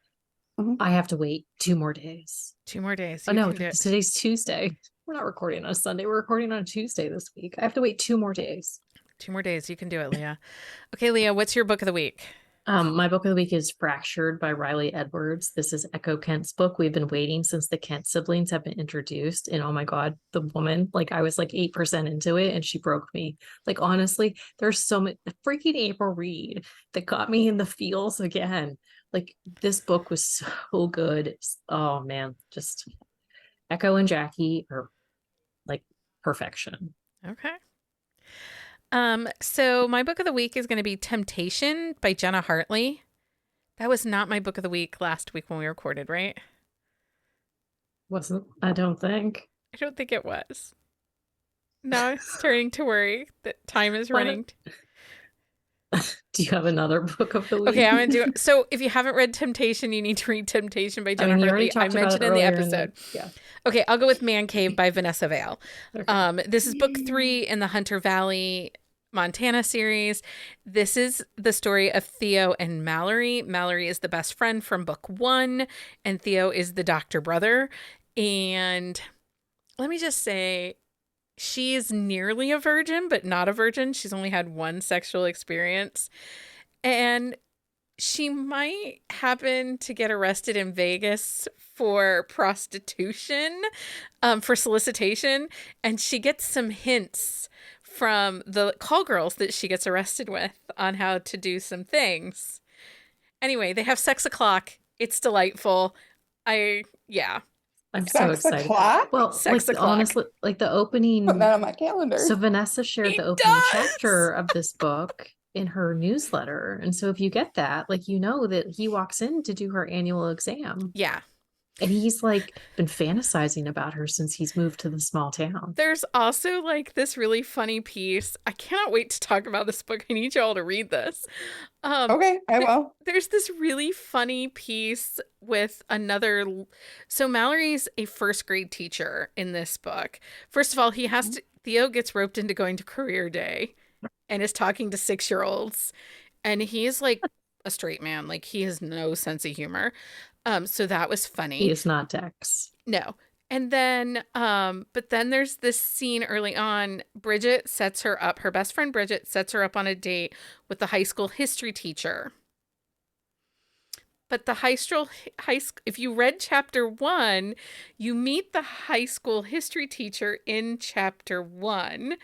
S2: Mhm.
S3: I have to wait 2 more days.
S1: 2 more days.
S3: Oh
S1: You
S3: no,
S1: can do it.
S3: today's Tuesday. We're not recording on a Sunday. We're recording on a Tuesday this week. I have to wait 2 more days.
S1: 2 more days. You can do it, Leah. Okay, Leah, what's your book of the week?
S3: My book of the week is Fractured by Riley Edwards. This is Echo Kent's book. We've been waiting since the Kent siblings have been introduced. And oh my God, the woman, like I was like 8% into it and she broke me. Like honestly, there's so much freaking April Reed that got me in the feels again. Like this book was so good. Oh man, just Echo and Jackie are like perfection.
S1: Okay. So my book of the week is going to be Temptation by Jenna Hartley. That was not my book of the week last week when we recorded, right?
S3: Wasn't, I don't think.
S1: I don't think it was. Now I'm starting to worry that time is running.
S3: Do you have another book of the week?
S1: Okay, I'm going to do it. So if you haven't read Temptation, you need to read Temptation by Jenna Hartley. I mentioned in the episode.
S3: Yeah.
S1: Okay, I'll go with Man Cave by Vanessa Vale.
S3: Okay.
S1: This is book 3 in the Hunter Valley, Montana series. This is the story of Theo and Mallory. Mallory is the best friend from book 1, and Theo is the doctor brother. And let me just say, she is nearly a virgin, but not a virgin. She's only had 1 sexual experience. And she might happen to get arrested in Vegas for prostitution, for solicitation. And she gets some hints from the call girls that she gets arrested with on how to do some things. Anyway, they have sex o'clock. It's delightful.
S3: I'm so excited. Well,
S1: Sex
S3: like
S1: o'clock.
S3: honestly, like the opening.
S2: Put that on my calendar.
S3: So Vanessa shared the opening chapter of this book in her newsletter. And so if you get that, like, you know that he walks in to do her annual exam.
S1: Yeah.
S3: And he's like been fantasizing about her since he's moved to the small town.
S1: There's also like this really funny piece. I cannot wait to talk about this book. I need you all to read this.
S2: Okay, I will.
S1: There's this really funny piece with another. So Mallory's a first grade teacher in this book. First of all, Theo gets roped into going to career day and is talking to 6-year-olds. And he's like a straight man. Like he has no sense of humor. So that was funny.
S3: He is not Dex.
S1: No. And then, but then there's this scene early on. Bridget sets her up. Her best friend Bridget sets her up on a date with the high school history teacher. But the if you read chapter 1, you meet the high school history teacher in chapter 1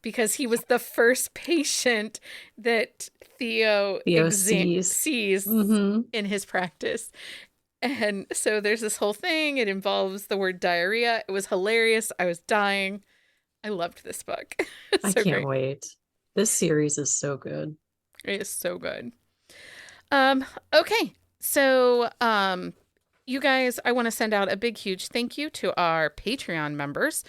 S1: because he was the first patient that Theo sees in his practice. And so there's this whole thing. It involves the word diarrhea. It was hilarious. I was dying. I loved this book.
S3: I can't wait. This series is so good.
S1: It is so good. Okay. So You guys, I want to send out a big, huge thank you to our Patreon members.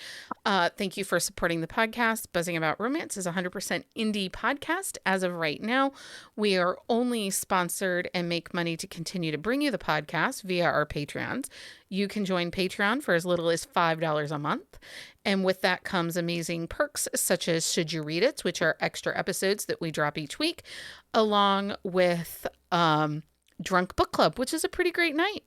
S1: Thank you for supporting the podcast. Buzzing About Romance is a 100% indie podcast. As of right now, we are only sponsored and make money to continue to bring you the podcast via our Patreons. You can join Patreon for as little as $5 a month. And with that comes amazing perks such as Should You Read It, which are extra episodes that we drop each week, along with Drunk Book Club, which is a pretty great night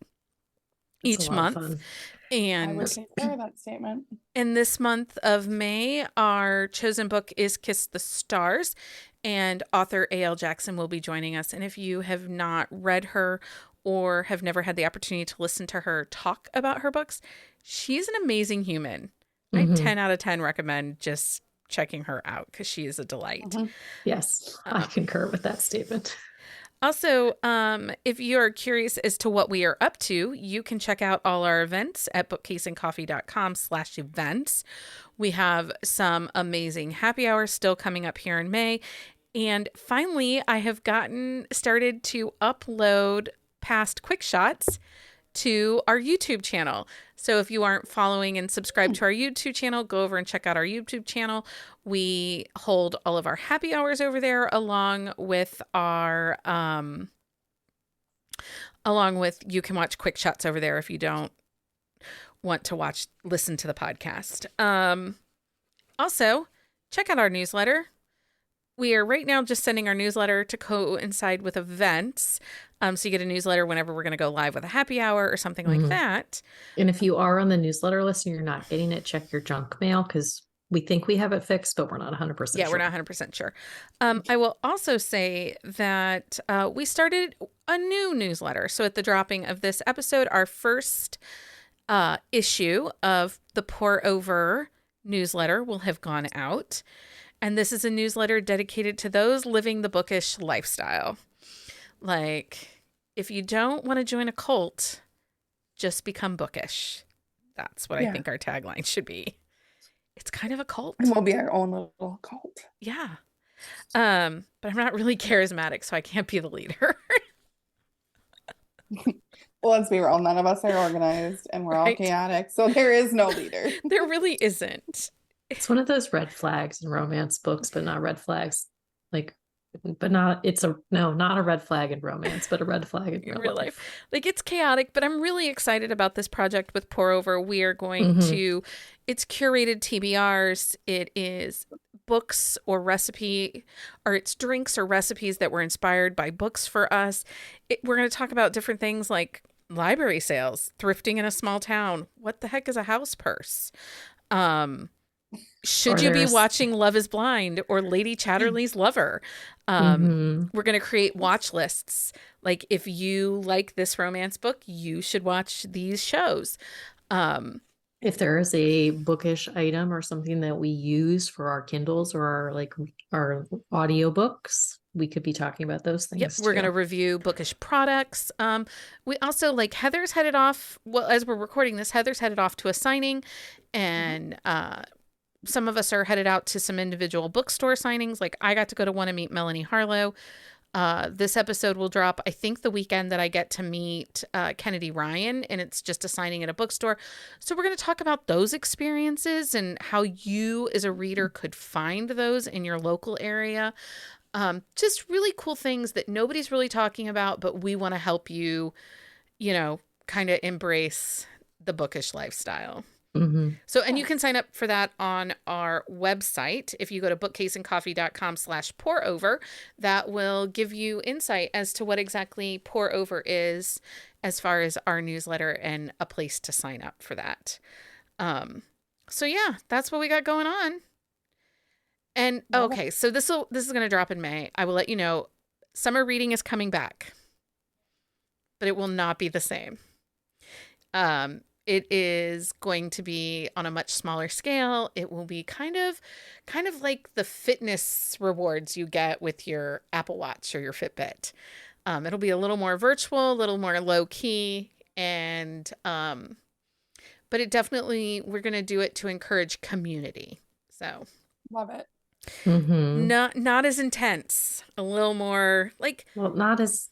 S1: each month. And
S2: I would concur that statement.
S1: In this month of May, our chosen book is Kiss the Stars, and author A.L. Jackson will be joining us. And if you have not read her or have never had the opportunity to listen to her talk about her books, she's an amazing human. I 10 out of 10 recommend just checking her out because she is a delight.
S3: Yes, I concur with that statement.
S1: Also, if you're curious as to what we are up to, you can check out all our events at bookcaseandcoffee.com/events. We have some amazing happy hours still coming up here in May. And finally, I have started to upload past quick shots to our YouTube channel. So if you aren't following and subscribed to our YouTube channel, go over and check out our YouTube channel. We hold all of our happy hours over there along with you can watch quick shots over there if you don't want to listen to the podcast. Also, check out our newsletter. We are right now just sending our newsletter to coincide with events. So you get a newsletter whenever we're going to go live with a happy hour or something like that.
S3: And if you are on the newsletter list and you're not getting it, check your junk mail because we think we have it fixed, but we're not 100% sure.
S1: Yeah, we're not 100% sure. I will also say that we started a new newsletter. So at the dropping of this episode, our first issue of the Pour Over newsletter will have gone out. And this is a newsletter dedicated to those living the bookish lifestyle. Like, if you don't want to join a cult, just become bookish. That's what I think our tagline should be. It's kind of a cult.
S2: And we'll be our own little cult.
S1: Yeah. But I'm not really charismatic, so I can't be the leader.
S2: Well, let's be real. None of us are organized and we're all chaotic. So there is no leader.
S1: There really isn't.
S3: It's one of those red flags in romance books, but not red flags. Not a red flag in romance, but a red flag in real life.
S1: Like, it's chaotic, but I'm really excited about this project with Pour Over. We are going to, it's curated TBRs. It is books or it's drinks or recipes that were inspired by books for us. We're going to talk about different things like library sales, thrifting in a small town. What the heck is a house purse? Should you be watching Love is Blind or Lady Chatterley's Lover? We're going to create watch lists. Like, if you like this romance book, you should watch these shows.
S3: If there is a bookish item or something that we use for our Kindles or our audiobooks, we could be talking about those things.
S1: Yep, we're going to review bookish products. We also, Heather's headed off. Well, as we're recording this, Heather's headed off to a signing, and some of us are headed out to some individual bookstore signings. Like, I got to go to one and meet Melanie Harlow. This episode will drop, I think, the weekend that I get to meet Kennedy Ryan, and it's just a signing at a bookstore. So we're going to talk about those experiences and how you as a reader could find those in your local area. Just really cool things that nobody's really talking about, but we want to help you, kind of embrace the bookish lifestyle. So, and you can sign up for that on our website. If you go to bookcaseandcoffee.com/pour over, that will give you insight as to what exactly Pour Over is as far as our newsletter and a place to sign up for that. So yeah, that's what we got going on. And okay, so this is going to drop in May. I will let you know, summer reading is coming back, but it will not be the same. It is going to be on a much smaller scale. It will be kind of like the fitness rewards you get with your Apple Watch or your Fitbit. It'll be a little more virtual, a little more low key, and but it definitely, we're going to do it to encourage community. So
S2: love it.
S1: Not as intense, a little more
S3: not as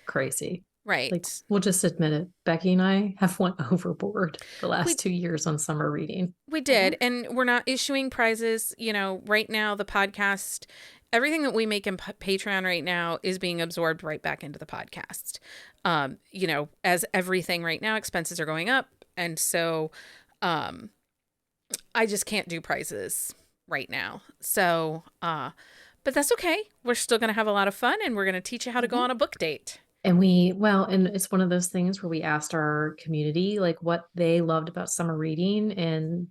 S3: crazy.
S1: Right.
S3: Like, we'll just admit it. Becky and I have went overboard the last 2 years on summer reading.
S1: We did. And we're not issuing prizes. You know, right now, the podcast, everything that we make in Patreon right now is being absorbed right back into the podcast. You know, as everything right now, expenses are going up. And so I just can't do prizes right now. So, but that's okay. We're still going to have a lot of fun, and we're going to teach you how to go on a book date.
S3: And and it's one of those things where we asked our community like what they loved about summer reading, and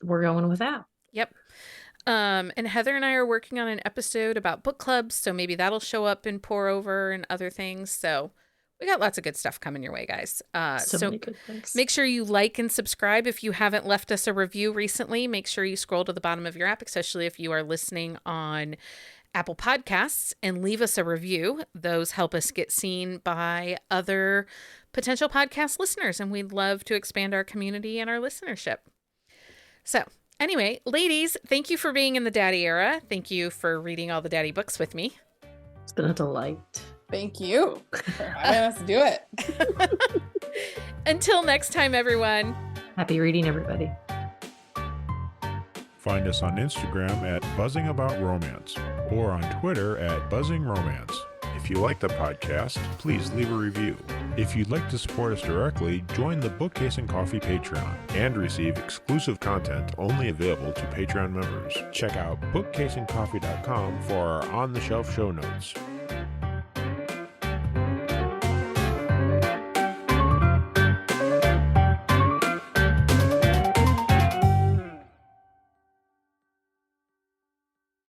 S3: we're going with that.
S1: Yep. And Heather and I are working on an episode about book clubs, so maybe that'll show up in Pour Over and other things. So we got lots of good stuff coming your way, guys.
S3: So many good things.
S1: Make sure you like and subscribe. If you haven't left us a review recently, make sure you scroll to the bottom of your app, especially if you are listening on Apple Podcasts, and leave us a review. Those help us get seen by other potential podcast listeners, and we'd love to expand our community and our listenership. So anyway, ladies, thank you for being in the daddy era. Thank you for reading all the daddy books with me.
S3: It's been a delight.
S2: Thank you for having us do it.
S1: Until next time, everyone.
S3: Happy reading, everybody.
S4: Find us on Instagram at Buzzing About Romance or on Twitter at Buzzing Romance. If you like the podcast, please leave a review. If you'd like to support us directly, join the Bookcase and Coffee Patreon and receive exclusive content only available to Patreon members. Check out bookcaseandcoffee.com for our on-the-shelf show notes.